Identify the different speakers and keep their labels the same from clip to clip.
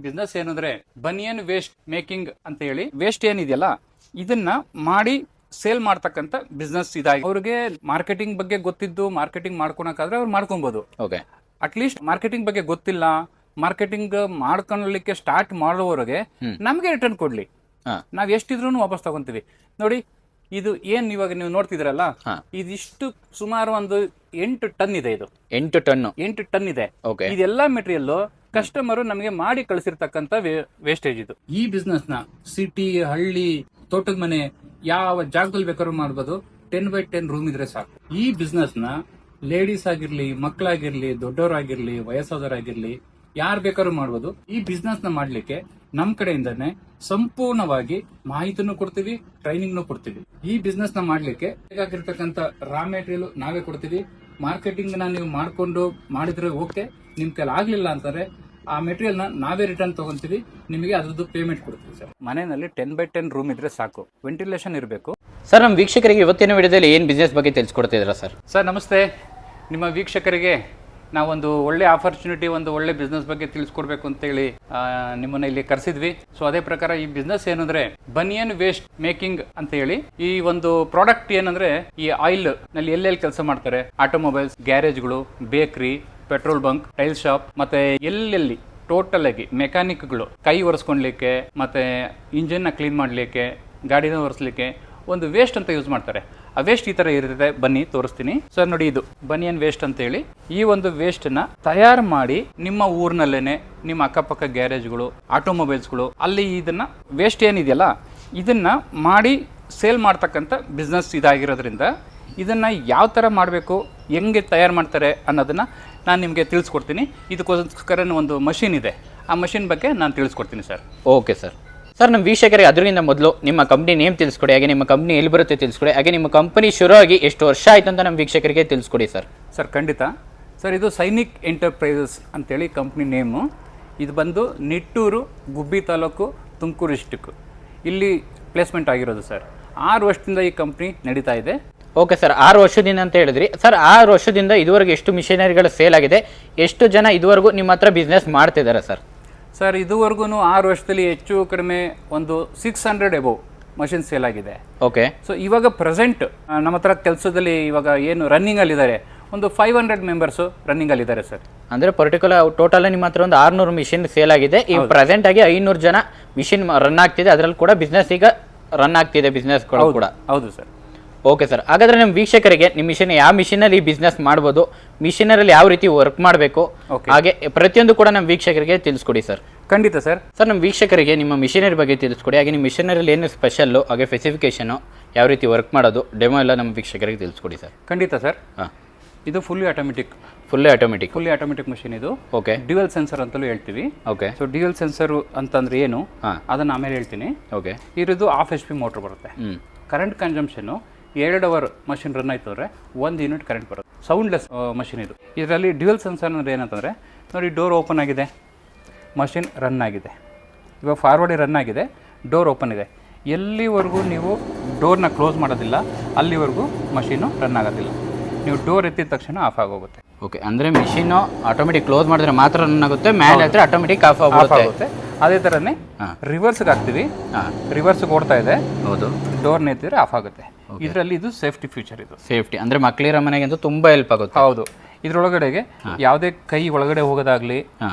Speaker 1: Business ಏನಂದ್ರೆ banian waste making ಅಂತ ಹೇಳಿ ವೇಸ್ಟ್ ಏನಿದೆಯಲ್ಲ ಇದನ್ನ ಮಾಡಿ ಸೇಲ್ ಮಾಡ್ತಕ್ಕಂಥ ಬಿಸ್ನೆಸ್ ಇದಾಗಿ ಅವ್ರಿಗೆ ಮಾರ್ಕೆಟಿಂಗ್ ಬಗ್ಗೆ ಗೊತ್ತಿದ್ದು ಮಾರ್ಕೆಟಿಂಗ್ ಮಾಡ್ಕೊಳಕಾದ್ರೆ ಅವ್ರು ಮಾಡ್ಕೊಬಹುದು.
Speaker 2: ಓಕೆ,
Speaker 1: ಅಟ್ಲೀಸ್ಟ್ ಮಾರ್ಕೆಟಿಂಗ್ ಬಗ್ಗೆ ಗೊತ್ತಿಲ್ಲ, ಮಾರ್ಕೆಟಿಂಗ್ ಮಾಡ್ಕೊಳ್ಳಲಿಕ್ಕೆ ಸ್ಟಾರ್ಟ್ ಮಾಡೋವರೆಗೆ ನಮ್ಗೆ ರಿಟರ್ನ್ ಕೊಡ್ಲಿ, ನಾವ್ ಎಷ್ಟಿದ್ರು ವಾಪಸ್ ತಗೊಂತೀವಿ. ನೋಡಿ ಇದು ಏನ್ ಇವಾಗ ನೀವು ನೋಡ್ತಿದ್ರಲ್ಲ, ಇದಿಷ್ಟು ಸುಮಾರು ಒಂದು 8 ಟನ್ ಇದೆ. ಇದು 8 ಟನ್ ಇದೆ. ಇದೆಲ್ಲಾ ಮೆಟೀರಿಯಲ್ ಕಸ್ಟಮರ್ ನಮಗೆ ಮಾಡಿ ಕಳಿಸಿರ್ತಕ್ಕಂಥ ವೇಸ್ಟೇಜ್ ಇದು. ಈ ಬಿಸ್ನೆಸ್ ನ ಸಿಟಿ, ಹಳ್ಳಿ, ತೋಟದ ಮನೆ ಯಾವ ಜಾಗದಲ್ಲಿ ಬೇಕಾದ್ರೂ ಮಾಡ್ಬೋದು. 10x10 ರೂಮ್ ಇದ್ರೆ ಸಾಕು. ಈ ಬಿಸ್ನೆಸ್ ನ ಲೇಡೀಸ್ ಆಗಿರ್ಲಿ, ಮಕ್ಕಳಾಗಿರ್ಲಿ, ದೊಡ್ಡವರಾಗಿರ್ಲಿ, ವಯಸ್ಸಾದವರಾಗಿರ್ಲಿ, ಯಾರು ಬೇಕಾದ್ರೂ ಮಾಡ್ಬೋದು. ಈ ಬಿಸ್ನೆಸ್ ನ ಮಾಡ್ಲಿಕ್ಕೆ ನಮ್ ಕಡೆಯಿಂದಾನೆ ಸಂಪೂರ್ಣವಾಗಿ ಮಾಹಿತಿನೂ ಕೊಡ್ತೀವಿ, ಟ್ರೈನಿಂಗ್ ಕೊಡ್ತೀವಿ. ಈ ಬಿಸ್ನೆಸ್ ನ ಮಾಡ್ಲಿಕ್ಕೆ ಬೇಕಾಗಿರ್ತಕ್ಕಂಥ ರಾ ಮೆಟೀರಿಯಲ್ ನಾವೇ ಕೊಡ್ತೀವಿ. ಮಾರ್ಕೆಟಿಂಗ್ ನ ನೀವು ಮಾಡ್ಕೊಂಡು ಮಾಡಿದ್ರೆ ಓಕೆ, ನಿಮ್ ಕೈಲಿ ಆಗ್ಲಿಲ್ಲ ಅಂತಾರೆ ಆ ಮೆಟೀರಿಯಲ್ ನ ನಾವೇ ರಿಟರ್ನ್ ತಗೊಂತೀವಿ, ನಿಮಗೆ ಅದ್ರದ್ದು ಪೇಮೆಂಟ್ ಕೊಡ್ತೀವಿ ಸರ್. ಮನೆಯಲ್ಲಿ 10x10 ರೂಮ್ ಇದ್ರೆ ಸಾಕು, ವೆಂಟಿಲೇಷನ್ ಇರಬೇಕು.
Speaker 2: ಸರ್, ನಮ್ಮ ವೀಕ್ಷಕರಿಗೆ ಇವತ್ತಿನ ವಿಡಿಯೋದಲ್ಲಿ ಏನು ಬಿಸ್ನೆಸ್ ಬಗ್ಗೆ ತಿಳಿಸ್ಕೊಡ್ತಿದ್ದೀರಾ ಸರ್?
Speaker 1: ಸರ್ ನಮಸ್ತೆ. ನಿಮ್ಮ ವೀಕ್ಷಕರಿಗೆ ನಾವೊಂದು ಒಳ್ಳೆ ಆಪರ್ಚುನಿಟಿ, ಒಂದು ಒಳ್ಳೆ ಬಿಸ್ನೆಸ್ ಬಗ್ಗೆ ತಿಳಿಸ್ಕೊಡ್ಬೇಕು ಅಂತೇಳಿ ನಿಮ್ಮನ್ನ ಇಲ್ಲಿ ಕರೆಸಿದ್ವಿ. ಸೊ ಅದೇ ಪ್ರಕಾರ ಈ ಬಿಸ್ನೆಸ್ ಏನಂದ್ರೆ ಬನಿಯನ್ ವೇಸ್ಟ್ ಮೇಕಿಂಗ್ ಅಂತ ಹೇಳಿ ಈ ಒಂದು ಪ್ರಾಡಕ್ಟ್ ಏನಂದ್ರೆ ಈ ಆಯಿಲ್ ನಲ್ಲಿ ಎಲ್ಲೆಲ್ಲಿ ಕೆಲಸ ಮಾಡ್ತಾರೆ, ಆಟೋಮೊಬೈಲ್ಸ್, ಗ್ಯಾರೇಜ್ಗಳು, bakery, petrol bunk, tile shop, ಮತ್ತೆ ಎಲ್ಲೆಲ್ಲಿ ಟೋಟಲ್ ಆಗಿ ಮೆಕ್ಯಾನಿಕ್ಗಳು ಕೈ ಒರೆಸ್ಕೊಳ್ಲಿಕ್ಕೆ ಮತ್ತೆ ಇಂಜಿನ್ ನ ಕ್ಲೀನ್ ಮಾಡ್ಲಿಕ್ಕೆ, ಗಾಡಿನ ಒರೆಸ್ಲಿಕ್ಕೆ ಒಂದು ವೇಸ್ಟ್ ಅಂತ ಯೂಸ್ ಮಾಡ್ತಾರೆ. ಆ ವೇಸ್ಟ್ ಈ ತರ ಇರುತ್ತೆ. ಬನ್ನಿ ತೋರಿಸ್ತೀನಿ ಸರ್. ನೋಡಿ, ಇದು ಬನಿಯನ್ ವೇಸ್ಟ್ ಅಂತ ಹೇಳಿ ಈ ಒಂದು ವೇಸ್ಟ್ ನ ತಯಾರು ಮಾಡಿ ನಿಮ್ಮ ಊರಿನಲ್ಲೇನೆ ನಿಮ್ಮ ಅಕ್ಕಪಕ್ಕ ಗ್ಯಾರೇಜ್ಗಳು, ಆಟೋಮೊಬೈಲ್ಸ್ಗಳು ಅಲ್ಲಿ ಇದನ್ನ ವೇಸ್ಟ್ ಏನಿದೆಯಲ್ಲ ಇದನ್ನ ಮಾಡಿ ಸೇಲ್ ಮಾಡ್ತಕ್ಕಂಥ ಬಿಸ್ನೆಸ್ ಇದಾಗಿರೋದ್ರಿಂದ ಇದನ್ನ ಯಾವ ತರ ಮಾಡಬೇಕು, ಹೆಂಗೆ ತಯಾರು ಮಾಡ್ತಾರೆ ಅನ್ನೋದನ್ನ ನಾನು ನಿಮಗೆ ತಿಳಿಸ್ಕೊಡ್ತೀನಿ. ಇದಕ್ಕೋಸ್ಕರ ಒಂದು ಮಷಿನ್ ಇದೆ, ಆ ಮಷಿನ್ ಬಗ್ಗೆ ನಾನು ತಿಳಿಸ್ಕೊಡ್ತೀನಿ ಸರ್.
Speaker 2: Okay sir. ಸರ್, ನಮ್ಮ ವೀಕ್ಷಕರಿಗೆ ಅದರಿಂದ ಮೊದಲು ನಿಮ್ಮ ಕಂಪ್ನಿ ನೇಮ್ ತಿಳಿಸ್ಕೊಡಿ, ಹಾಗೆ ನಿಮ್ಮ ಕಂಪ್ನಿ ಎಲ್ಲಿ ಬರುತ್ತೆ ತಿಳಿಸ್ಕೊಡಿ, ಹಾಗೆ ನಿಮ್ಮ ಕಂಪನಿ ಶುರು ಆಗಿ ಎಷ್ಟು ವರ್ಷ ಆಯ್ತು ಅಂತ ನಮ್ಮ ವೀಕ್ಷಕರಿಗೆ ತಿಳಿಸ್ಕೊಡಿ ಸರ್.
Speaker 1: ಸರ್ ಖಂಡಿತ ಸರ್. ಇದು ಸೈನಿಕ್ ಎಂಟರ್ಪ್ರೈಸಸ್ ಅಂತೇಳಿ ಕಂಪ್ನಿ ನೇಮು. ಇದು ಬಂದು ನಿಟ್ಟೂರು, ಗುಬ್ಬಿ ತಾಲೂಕು, ತುಮಕೂರು ಡಿಸ್ಟಿಕ್ ಇಲ್ಲಿ ಪ್ಲೇಸ್ಮೆಂಟ್ ಆಗಿರೋದು ಸರ್. 6 ವರ್ಷದಿಂದ ಈ ಕಂಪ್ನಿ ನಡೀತಾ ಇದೆ.
Speaker 2: ಓಕೆ ಸರ್, 6 ವರ್ಷದಿಂದ ಅಂತ ಹೇಳಿದ್ರಿ ಸರ್. 6 ವರ್ಷದಿಂದ ಇದುವರೆಗೆ ಎಷ್ಟು ಮಿಷನರಿಗಳು ಸೇಲ್ ಆಗಿದೆ, ಎಷ್ಟು ಜನ ಇದುವರೆಗೂ ನಿಮ್ಮ ಹತ್ರ ಬಿಸ್ನೆಸ್ ಮಾಡ್ತಿದ್ದಾರೆ ಸರ್?
Speaker 1: ಸರ್, ಇದುವರೆಗೂ 6 ವರ್ಷದಲ್ಲಿ ಹೆಚ್ಚು ಕಡಿಮೆ ಒಂದು 600 ಎಬೋ ಮಷಿನ್ ಸೇಲ್ ಆಗಿದೆ.
Speaker 2: ಓಕೆ.
Speaker 1: ಸೊ ಇವಾಗ ಪ್ರೆಸೆಂಟ್ ನಮ್ಮ ಹತ್ರ ಕೆಲಸದಲ್ಲಿ ಇವಾಗ ಏನು ರನ್ನಿಂಗ್ ಅಲ್ಲಿ ಇದ್ದಾರೆ, ಒಂದು 500 ಮೆಂಬರ್ಸ್ ರನ್ನಿಂಗ್ ಅಲ್ಲಿ ಇದ್ದಾರೆ ಸರ್.
Speaker 2: ಅಂದ್ರೆ ಪರ್ಟಿಕ್ಯುಲರ್ ಟೋಟಲ್ ನಿಮ್ಮ ಹತ್ರ ಒಂದು 600 ಮಿಷಿನ್ ಸೇಲ್ ಆಗಿದೆ. ಈಗ ಪ್ರೆಸೆಂಟ್ ಆಗಿ 500 ಜನ ಮಿಷಿನ್ ರನ್ ಆಗ್ತಿದೆ. ಅದರಲ್ಲಿ ಕೂಡ ಬಿಸ್ನೆಸ್ ಈಗ ರನ್ ಆಗ್ತಿದೆ, ಬಿಸ್ನೆಸ್ ಕೂಡ.
Speaker 1: ಹೌದು ಸರ್.
Speaker 2: Okay sir. ಹಾಗಾದ್ರೆ ನಮ್ಮ ವೀಕ್ಷಕರಿಗೆ ನಿಮ್ಮ ಮಿಷನ್ ಯಾವ ಮಿಷಿನಲ್ಲಿ ಬಿಸ್ನೆಸ್ ಮಾಡ್ಬೋದು, ಮಿಷಿನರಲ್ಲಿ ಯಾವ ರೀತಿ ವರ್ಕ್ ಮಾಡಬೇಕು, ಹಾಗೆ ಪ್ರತಿಯೊಂದು ಕೂಡ ನಮ್ಮ ವೀಕ್ಷಕರಿಗೆ ತಿಳಿಸ್ಕೊಡಿ ಸರ್.
Speaker 1: ಖಂಡಿತ ಸರ್.
Speaker 2: ಸರ್, ನಮ್ಮ ವೀಕ್ಷಕರಿಗೆ ನಿಮ್ಮ ಮಿಷಿನರಿ ಬಗ್ಗೆ ತಿಳಿಸ್ಕೊಡಿ, ಹಾಗೆ ನಿಮ್ಮ ಮಿಷಿನರಿಯಲ್ಲಿ ಏನು ಸ್ಪೆಷಲ್ಲು, ಹಾಗೆ ಸ್ಪೆಸಿಫಿಕೇಶನು, ಯಾವ ರೀತಿ ವರ್ಕ್ ಮಾಡೋದು, ಡೆಮೋ ಎಲ್ಲ ನಮ್ಮ ವೀಕ್ಷಕರಿಗೆ ತಿಳಿಸ್ಕೊಡಿ ಸರ್.
Speaker 1: ಖಂಡಿತ ಸರ್. ಇದು ಫುಲ್ಲಿ ಆಟೋಮೆಟಿಕ್ ಮಷಿನ್. ಇದು
Speaker 2: ಓಕೆ.
Speaker 1: ಡ್ಯುಯಲ್ ಸೆನ್ಸರ್ ಅಂತಲೂ ಹೇಳ್ತೀವಿ.
Speaker 2: ಓಕೆ.
Speaker 1: ಸೊ ಡ್ಯುಯಲ್ ಸೆನ್ಸರ್ ಅಂತಂದ್ರೆ ಏನು ಅದನ್ನ ಆಮೇಲೆ ಹೇಳ್ತೀನಿ.
Speaker 2: ಓಕೆ.
Speaker 1: ಇರೋದು 1/2 HP ಮೋಟರ್ ಬರುತ್ತೆ. Current consumption 2 hour machine run ಆಯ್ತು ಅಂದ್ರೆ 1 ಯೂನಿಟ್ ಕರೆಂಟ್ ಬರುತ್ತೆ. ಸೌಂಡ್ಲೆಸ್ ಮಷಿನ್ ಇದು. ಇದರಲ್ಲಿ ಡ್ಯುಯಲ್ ಸೆನ್ಸರ್ ಅಂದ್ರೆ ಏನಂತಂದ್ರೆ, ನೋಡಿ, ಡೋರ್ ಓಪನ್ ಆಗಿದೆ, ಮಷಿನ್ ರನ್ ಆಗಿದೆ. ಇವಾಗ ಫಾರ್ವರ್ಡ್ ರನ್ ಆಗಿದೆ, ಡೋರ್ ಓಪನ್ ಇದೆ. ಎಲ್ಲಿವರೆಗೂ ನೀವು ಡೋರ್ನ ಕ್ಲೋಸ್ ಮಾಡೋದಿಲ್ಲ ಅಲ್ಲಿವರೆಗೂ ಮಷೀನು ರನ್ ಆಗೋದಿಲ್ಲ. ನೀವು ಡೋರ್ ಎತ್ತಿದ ತಕ್ಷಣ ಆಫ್ ಆಗೋಗುತ್ತೆ.
Speaker 2: ಓಕೆ. ಅಂದರೆ ಮಿಷಿನು ಆಟೋಮೆಟಿಕ್ ಕ್ಲೋಸ್ ಮಾಡಿದ್ರೆ ಮಾತ್ರ ರನ್ ಆಗುತ್ತೆ, ಮೇಲೆ ಹತ್ರ ಆಟೋಮೆಟಿಕ್ ಆಫ್ ಆಗುತ್ತೆ.
Speaker 1: ಅದೇ ಥರನೇ ರಿವರ್ಸ್ಗೆ ಹಾಕ್ತೀವಿ, ರಿವರ್ಸ್ಗೆ ಓಡ್ತಾ ಇದೆ.
Speaker 2: ಹೌದು.
Speaker 1: ಡೋರ್ನ ಎತ್ತಿದ್ರೆ ಆಫ್ ಆಗುತ್ತೆ. ಇದರಲ್ಲಿ ಇದು ಸೇಫ್ಟಿ ಫೀಚರ್. ಇದು
Speaker 2: ಸೇಫ್ಟಿ ಅಂದರೆ ಮಕ್ಕಳಿರೋ ಮನೆಗೆ ಅಂತೂ ತುಂಬ ಹೆಲ್ಪ್ ಆಗುತ್ತೆ.
Speaker 1: ಹೌದು. ಇದ್ರೊಳಗಡೆಗೆ ಯಾವುದೇ ಕೈ ಒಳಗಡೆ ಹೋಗೋದಾಗ್ಲಿ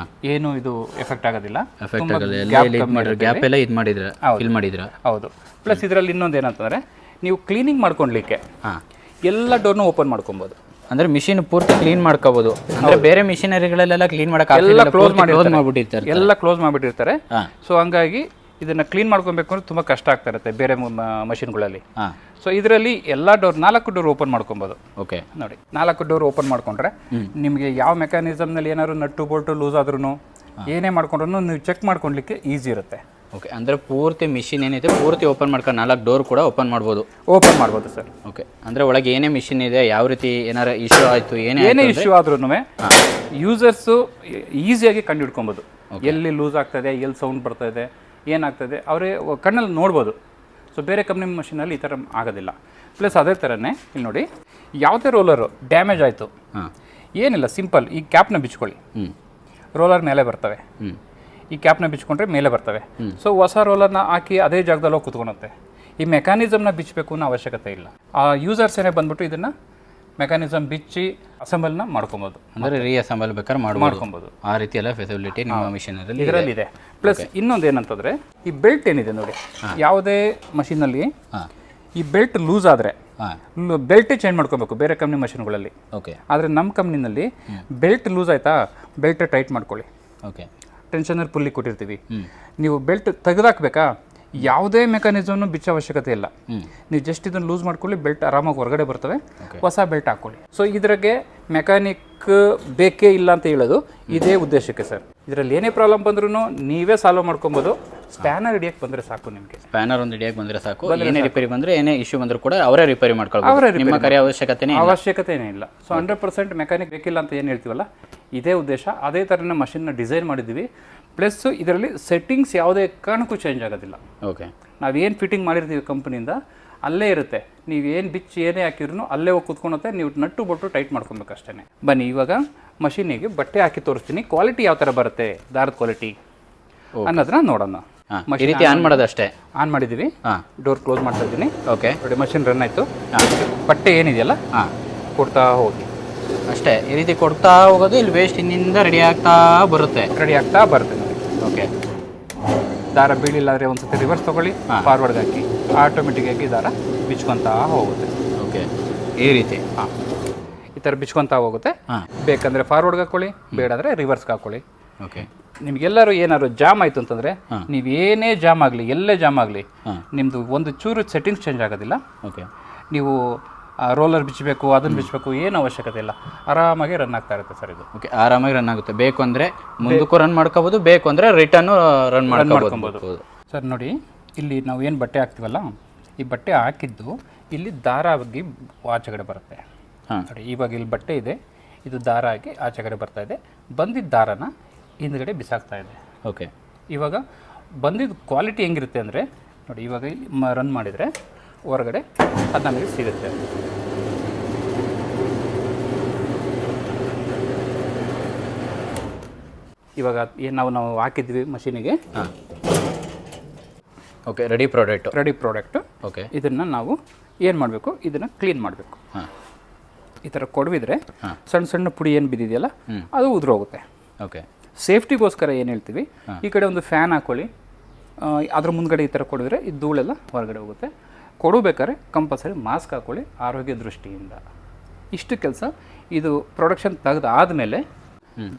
Speaker 1: ಏನು ಇದು ಎಫೆಕ್ಟ್ ಆಗೋದಿಲ್ಲ. ಹೌದು. ಪ್ಲಸ್ ಇದರಲ್ಲಿ ಇನ್ನೊಂದು ಏನಂತಂದ್ರೆ, ನೀವು ಕ್ಲೀನಿಂಗ್ ಮಾಡ್ಕೊಳ್ಲಿಕ್ಕೆ ಎಲ್ಲ ಡೋರ್ನ ಓಪನ್ ಮಾಡ್ಕೊಬಹುದು.
Speaker 2: ಅಂದ್ರೆ ಮಿಷಿನ್ ಪೂರ್ತಿ ಕ್ಲೀನ್ ಮಾಡ್ಕೋಬಹುದು. ಅಂದ್ರೆ ಬೇರೆ ಮಿಷಿನರಿಗಳೆಲ್ಲ ಕ್ಲೀನ್ ಮಾಡಕ್ಕೆ
Speaker 1: ಎಲ್ಲ ಕ್ಲೋಸ್ ಮಾಡಿಬಿಟ್ಟಿರ್ತಾರೆ. ಸೊ ಹಂಗಾಗಿ ಇದನ್ನ ಕ್ಲೀನ್ ಮಾಡ್ಕೊಬೇಕು ಅಂದ್ರೆ ತುಂಬಾ ಕಷ್ಟ ಆಗ್ತಾ ಇರುತ್ತೆ ಬೇರೆ ಮಷಿನ್ಗಳಲ್ಲಿ. ಸೊ ಇದರಲ್ಲಿ ಎಲ್ಲಾ ಡೋರ್ 4 ಡೋರ್ ಓಪನ್ ಮಾಡ್ಕೊಬಹುದು.
Speaker 2: ಓಕೆ.
Speaker 1: ನೋಡಿ, 4 ಡೋರ್ ಓಪನ್ ಮಾಡ್ಕೊಂಡ್ರೆ ನಿಮಗೆ ಯಾವ ಮೆಕ್ಯಾನಿಸಮ್ ನಲ್ಲಿ ಏನಾದ್ರು ನಟ್ಟು ಬೋಲ್ಟು ಲೂಸ್ ಆದ್ರೂ ಏನೇ ಮಾಡ್ಕೊಂಡ್ರು ನೀವು ಚೆಕ್ ಮಾಡ್ಕೊಳ್ಲಿಕ್ಕೆ ಈಸಿ ಇರುತ್ತೆ.
Speaker 2: ಓಕೆ. ಅಂದರೆ ಪೂರ್ತಿ ಮಿಷಿನ್ ಏನಿದೆ ಪೂರ್ತಿ ಓಪನ್ ಮಾಡ್ಕೊಂಡು 4 ಡೋರ್ ಕೂಡ ಓಪನ್ ಮಾಡ್ಬೋದು
Speaker 1: ಸರ್.
Speaker 2: ಓಕೆ. ಅಂದರೆ ಒಳಗೆ ಏನೇ ಮಿಷಿನ್ ಇದೆ, ಯಾವ ರೀತಿ ಏನಾರ ಇಶ್ಯೂ ಆಯಿತು, ಏನೇ
Speaker 1: ಇಶ್ಯೂ ಆದ್ರೂ ಯೂಸರ್ಸು ಈಸಿಯಾಗಿ ಕಂಡು ಹಿಡ್ಕೊಬೋದು. ಎಲ್ಲಿ ಲೂಸ್ ಆಗ್ತದೆ, ಎಲ್ಲಿ ಸೌಂಡ್ ಬರ್ತಾ ಇದೆ, ಏನಾಗ್ತದೆ ಅವರೇ ಕಣ್ಣಲ್ಲಿ ನೋಡ್ಬೋದು. ಸೊ ಬೇರೆ ಕಂಪ್ನಿ ಮಷಿನಲ್ಲಿ ಈ ಥರ ಆಗೋದಿಲ್ಲ. ಪ್ಲಸ್ ಅದೇ ಥರನೇ ಇಲ್ಲಿ ನೋಡಿ, ಯಾವುದೇ ರೋಲರು ಡ್ಯಾಮೇಜ್ ಆಯಿತು ಏನಿಲ್ಲ, ಸಿಂಪಲ್ ಈ ಕ್ಯಾಪ್ನ ಬಿಚ್ಕೊಳ್ಳಿ, ರೋಲರ್ ಮೇಲೆ ಬರ್ತವೆ. ಈ ಕ್ಯಾಪ್ನ ಬಿಚ್ಕೊಂಡ್ರೆ ಮೇಲೆ ಬರ್ತವೆ. ಸೊ ಹೊಸ ರೋಲರ್ನ ಹಾಕಿ ಅದೇ ಜಾಗದಲ್ಲಿ ಹೋಗಿ ಕುತ್ಕೊಳುತ್ತೆ. ಈ ಮೆಕ್ಯಾನಿಸಮ್ನ ಬಿಚ್ಚಬೇಕು ಅನ್ನೋ ಅವಶ್ಯಕತೆ ಇಲ್ಲ. ಆ ಯೂಸರ್ಸ್ ಏನೇ ಬಂದ್ಬಿಟ್ಟು ಇದನ್ನು ಮೆಕ್ಯಾನಿಸಮ್ ಬಿಚ್ಚಿ ಅಸೆಂಬಲ್ನ ಮಾಡ್ಕೊಬೋದು,
Speaker 2: ಅಂದರೆ ರೀಅಸೆಂಬಲ್ ಬೇಕಾದ್ರೆ ಮಾಡ್ಕೊಬೋದು. ಆ ರೀತಿ ಎಲ್ಲ ಫೆಸಿಲಿಟಿ ನಿಮ್ಮ ಮಿಷಿನರಲ್ಲಿ
Speaker 1: ಇದರಲ್ಲಿ ಇದೆ. ಪ್ಲಸ್ ಇನ್ನೊಂದು ಏನಂತಂದರೆ ಈ ಬೆಲ್ಟ್ ಏನಿದೆ ನೋಡಿ, ಯಾವುದೇ ಮಷೀನಲ್ಲಿ ಈ ಬೆಲ್ಟ್ ಲೂಸ್ ಆದರೆ ಬೆಲ್ಟೇ ಚೇಂಜ್ ಮಾಡ್ಕೋಬೇಕು ಬೇರೆ ಕಂಪ್ನಿ ಮಷಿನ್ಗಳಲ್ಲಿ.
Speaker 2: ಓಕೆ.
Speaker 1: ಆದರೆ ನಮ್ಮ ಕಂಪ್ನಿನಲ್ಲಿ ಬೆಲ್ಟ್ ಲೂಸ್ ಆಯಿತಾ, ಬೆಲ್ಟ್ ಟೈಟ್ ಮಾಡ್ಕೊಳ್ಳಿ.
Speaker 2: ಓಕೆ.
Speaker 1: ಟೆನ್ಷನರ್ ಪುಲ್ಲಿ ಕೊಟ್ಟಿರ್ತೀವಿ. ನೀವು ಬೆಲ್ಟ್ ತೆಗೆದಾಕ್ಬೇಕಾ, ಯಾವುದೇ ಮೆಕ್ಯಾನಿಸಮ್ನು ಬಿಚ್ಚೋ ಅವಶ್ಯಕತೆ ಇಲ್ಲ. ನೀವು ಜಸ್ಟ್ ಇದನ್ನು ಲೂಸ್ ಮಾಡ್ಕೊಳ್ಳಿ, ಬೆಲ್ಟ್ ಆರಾಮಾಗಿ ಹೊರಗಡೆ ಬರ್ತವೆ, ಹೊಸ ಬೆಲ್ಟ್ ಹಾಕ್ಕೊಳ್ಳಿ. ಸೊ ಇದ್ರಾಗೆ ಮೆಕ್ಯಾನಿಕ್ ಬೇಕೇ ಇಲ್ಲ ಅಂತ ಹೇಳೋದು ಇದೇ ಉದ್ದೇಶಕ್ಕೆ ಸರ್. ಇದರಲ್ಲಿ ಏನೇ ಪ್ರಾಬ್ಲಮ್ ಬಂದ್ರೂ ನೀವೇ ಸಾಲ್ವ್ ಮಾಡ್ಕೊಬೋದು. ಸ್ಪ್ಯಾನರ್ ಹಿಡಿಯಕ್ಕೆ ಬಂದರೆ ಸಾಕು ನಿಮಗೆ.
Speaker 2: ಸ್ಪ್ಯಾನರ್ ಒಂದು ಹಿಡಿಯಕ್ಕೆ ಬಂದರೆ ಸಾಕು. ಏನೇ ರಿಪೇರಿ ಬಂದರೆ ಏನೇ ಇಶ್ಯೂ ಬಂದರೂ ಕೂಡ ಅವರೇ ರಿಪೇರಿ ಮಾಡ್ಕೊಳ್ಬೋದು. ನಿಮ್ಮ ಕರೆ
Speaker 1: ಅವಶ್ಯಕತೆನೇ ಇಲ್ಲ. ಸೊ 100% ಮೆಕ್ಯಾನಿಕ್ ಬೇಕಿಲ್ಲ ಅಂತ ಏನು ಹೇಳ್ತೀವಲ್ಲ, ಇದೇ ಉದ್ದೇಶ. ಅದೇ ಥರನೇ ಮಷಿನ್ನ ಡಿಸೈನ್ ಮಾಡಿದ್ದೀವಿ. ಪ್ಲಸ್ ಇದರಲ್ಲಿ ಸೆಟ್ಟಿಂಗ್ಸ್ ಯಾವುದೇ ಕಾರಣಕ್ಕೂ ಚೇಂಜ್ ಆಗೋದಿಲ್ಲ.
Speaker 2: ಓಕೆ.
Speaker 1: ನಾವೇನು ಫಿಟ್ಟಿಂಗ್ ಮಾಡಿರ್ತೀವಿ ಕಂಪ್ನಿಯಿಂದ ಅಲ್ಲೇ ಇರುತ್ತೆ. ನೀವು ಏನು ಬಿಚ್ಚಿ ಏನೇ ಹಾಕಿದ್ರು ಅಲ್ಲೇ ಹೋಗಿ ಕುತ್ಕೊಳುತ್ತೆ. ನೀವು ನಟ್ಟು ಬೊಟ್ಟು ಟೈಟ್ ಮಾಡ್ಕೊಬೇಕು ಅಷ್ಟೇ. ಬನ್ನಿ ಇವಾಗ ಮಷೀನಿಗೆ ಬಟ್ಟೆ ಹಾಕಿ ತೋರಿಸ್ತೀನಿ, ಕ್ವಾಲಿಟಿ ಯಾವ ಥರ ಬರುತ್ತೆ, ದಾರದ ಕ್ವಾಲಿಟಿ ಅನ್ನೋದನ್ನ ನೋಡೋಣ.
Speaker 2: ಈ ರೀತಿ ಆನ್ ಮಾಡೋದಷ್ಟೇ.
Speaker 1: ಆನ್ ಮಾಡಿದ್ದೀವಿ, ಡೋರ್ ಕ್ಲೋಸ್ ಮಾಡ್ತಾ ಇದ್ದೀನಿ.
Speaker 2: ಓಕೆ.
Speaker 1: ನೋಡಿ ಮಷಿನ್ ರನ್ ಆಯಿತು. ಬಟ್ಟೆ ಏನಿದೆಯಲ್ಲ ಕೊಡ್ತಾ ಹೋಗಿ
Speaker 2: ಅಷ್ಟೇ. ಈ ರೀತಿ ಕೊಡ್ತಾ ಹೋಗೋದು, ಇಲ್ಲಿ ವೇಸ್ಟ್ ಇನ್ನಿಂದ ರೆಡಿ ಆಗ್ತಾ ಬರುತ್ತೆ
Speaker 1: ನೋಡಿ.
Speaker 2: ಓಕೆ.
Speaker 1: ದಾರ ಬೀಳಿಲ್ಲಾದರೆ ಒಂದು ಸತಿ ರಿವರ್ಸ್ ತೊಗೊಳ್ಳಿ, ಫಾರ್ವರ್ಡ್ಗೆ ಹಾಕಿ ಆಟೋಮೆಟಿಕ್ಕಾಗಿ ದಾರ ಬಿಚ್ಕೊತಾ ಹೋಗುತ್ತೆ.
Speaker 2: ಓಕೆ. ಈ ರೀತಿ
Speaker 1: ಈ ಥರ ಬಿಚ್ಕೊತಾ ಹೋಗುತ್ತೆ. ಬೇಕಂದರೆ ಫಾರ್ವರ್ಡ್ಗೆ ಹಾಕ್ಕೊಳ್ಳಿ, ಬೇಡಾದರೆ ರಿವರ್ಸ್ಗೆ ಹಾಕ್ಕೊಳ್ಳಿ.
Speaker 2: ಓಕೆ.
Speaker 1: ನಿಮಗೆಲ್ಲರೂ ಏನಾದ್ರು ಜಾಮ್ ಆಯಿತು ಅಂತಂದರೆ, ನೀವೇನೇ ಜಾಮ್ ಆಗಲಿ, ಎಲ್ಲೇ ಜಾಮ್ ಆಗಲಿ, ನಿಮ್ಮದು ಒಂದು ಚೂರು ಸೆಟ್ಟಿಂಗ್ಸ್ ಚೇಂಜ್ ಆಗೋದಿಲ್ಲ.
Speaker 2: ಓಕೆ.
Speaker 1: ನೀವು ರೋಲರ್ ಬಿಚ್ಚಬೇಕು, ಅದನ್ನು ಬಿಚ್ಚಬೇಕು, ಏನು ಅವಶ್ಯಕತೆ ಇಲ್ಲ. ಆರಾಮಾಗಿ ರನ್ ಆಗ್ತಾ ಇರುತ್ತೆ ಸರ್ ಇದು.
Speaker 2: ಓಕೆ. ಆರಾಮಾಗಿ ರನ್ ಆಗುತ್ತೆ. ಬೇಕು ಅಂದರೆ ಮುಂದಕ್ಕೂ ರನ್ ಮಾಡ್ಕೋಬೋದು, ಬೇಕು ಅಂದರೆ ರಿಟರ್ನು ರನ್ ಮಾಡ್ಕೊಬೋದು
Speaker 1: ಸರ್. ನೋಡಿ ಇಲ್ಲಿ ನಾವು ಏನು ಬಟ್ಟೆ ಹಾಕ್ತೀವಲ್ಲ, ಈ ಬಟ್ಟೆ ಹಾಕಿದ್ದು ಇಲ್ಲಿ ದಾರ ಆಗಿ ಆಚೆಗಡೆ ಬರುತ್ತೆ. ನೋಡಿ ಇವಾಗ ಇಲ್ಲಿ ಬಟ್ಟೆ ಇದೆ, ಇದು ದಾರ ಆಗಿ ಆಚೆಗಡೆ ಬರ್ತಾ ಇದೆ. ಬಂದಿದ್ದ ದಾರನ ಹಿಂದ್ಗಡೆ ಬಿಸಾಕ್ತಾ ಇದೆ.
Speaker 2: ಓಕೆ.
Speaker 1: ಇವಾಗ ಬಂದಿದ್ದು ಕ್ವಾಲಿಟಿ ಹೆಂಗಿರುತ್ತೆ ಅಂದರೆ, ನೋಡಿ ಇವಾಗ ಇಲ್ಲಿ ರನ್ ಮಾಡಿದರೆ ಹೊರಗಡೆ ಅದು ನಮಗೆ ಸಿಗುತ್ತೆ. ಇವಾಗ ಏನು ನಾವು ಹಾಕಿದ್ವಿ ಮಷೀನಿಗೆ.
Speaker 2: ಓಕೆ. Ready product. ಓಕೆ.
Speaker 1: ಇದನ್ನು ನಾವು ಏನು ಮಾಡಬೇಕು, ಇದನ್ನು ಕ್ಲೀನ್ ಮಾಡಬೇಕು. ಈ ಥರ ಕೊಡವಿದ್ರೆ ಸಣ್ಣ ಸಣ್ಣ ಪುಡಿ ಏನು ಬಿದ್ದಿದೆಯಲ್ಲ ಅದು ಉದುರೋಗುತ್ತೆ.
Speaker 2: ಓಕೆ.
Speaker 1: ಸೇಫ್ಟಿಗೋಸ್ಕರ ಏನು ಹೇಳ್ತೀವಿ, ಈ ಕಡೆ ಒಂದು ಫ್ಯಾನ್ ಹಾಕ್ಕೊಳ್ಳಿ, ಅದ್ರ ಮುಂದ್ಗಡೆ ಈ ಥರ ಕೊಡಿದ್ರೆ ಈ ಧೂಳೆಲ್ಲ ಹೊರಗಡೆ ಹೋಗುತ್ತೆ. ಕೊಡಬೇಕಾದ್ರೆ ಕಂಪಲ್ಸರಿ ಮಾಸ್ಕ್ ಹಾಕ್ಕೊಳ್ಳಿ ಆರೋಗ್ಯ ದೃಷ್ಟಿಯಿಂದ. ಇಷ್ಟು ಕೆಲಸ. ಇದು ಪ್ರೊಡಕ್ಷನ್ ತೆಗೆದಾದ್ಮೇಲೆ